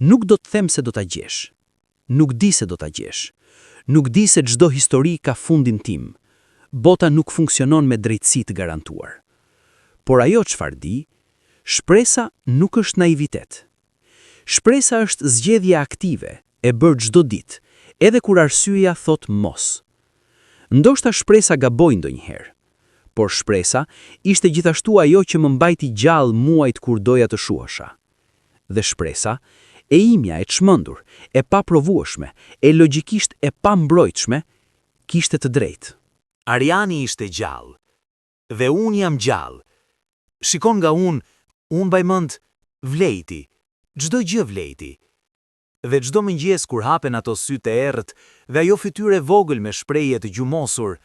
nuk do të them se do ta gjesh. Nuk di se do ta gjesh. Nuk di se çdo histori ka fundin tim. Bota nuk funksionon me drejtësi të garantuar. Por ajo çfarë di, shpresa nuk është naivitet. Shpresa është zgjedhje aktive, e bërë çdo ditë, edhe kur arsyeja thot mos. Ndoshta shpresa gaboi ndonjëherë, por shpresa ishte gjithashtu ajo që më mbajti gjallë muajt kur doja të shuhesha. Dhe shpresa, e imja e çmendur, e paprovueshme, e logjikisht e pambrojtshme, kishte të drejtë. Ariani ishte gjallë, dhe unë jam gjallë. Shikon nga unë mbaj mend vlejti, çdo gjë vlejti. Dhe çdo mëngjes kur hapen ato sytë e errët dhe ajo fytyrë e vogël me shprehje të gjumosur,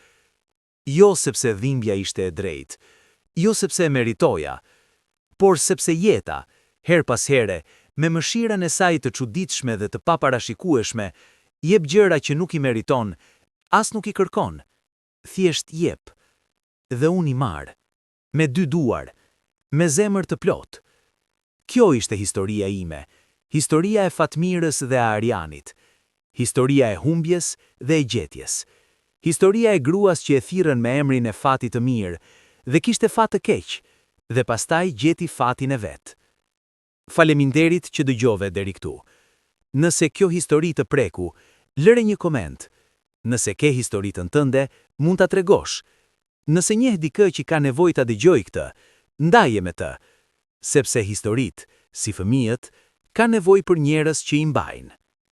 jo sepse dhimbja ishte e drejtë, jo sepse e meritoja, por sepse jeta, her pas here, me mëshirën e saj të çuditshme dhe të paparashikueshme, jep gjëra që nuk i meriton, as nuk i kërkon, thjesht jep. Dhe unë i marr, me 2 duar, me zemër të plot. Kjo ishte historia ime, historia e Fatmirës dhe e Arianit, historia e humbjes dhe e gjetjes, historia e gruas që e thirrën me emrin e fatit të mirë dhe kishte fat të keq, dhe pastaj gjeti fatin e vet. Faleminderit që dëgjove deri këtu. Nëse kjo histori të preku, lëre një koment. Nëse ke historitën tënde, mund ta tregosh. Nëse njeh dikë që ka nevojë ta dëgjojë këtë, ndaje me të, sepse historitë, si fëmijët, ka nevojë për njerëz që i mbajnë.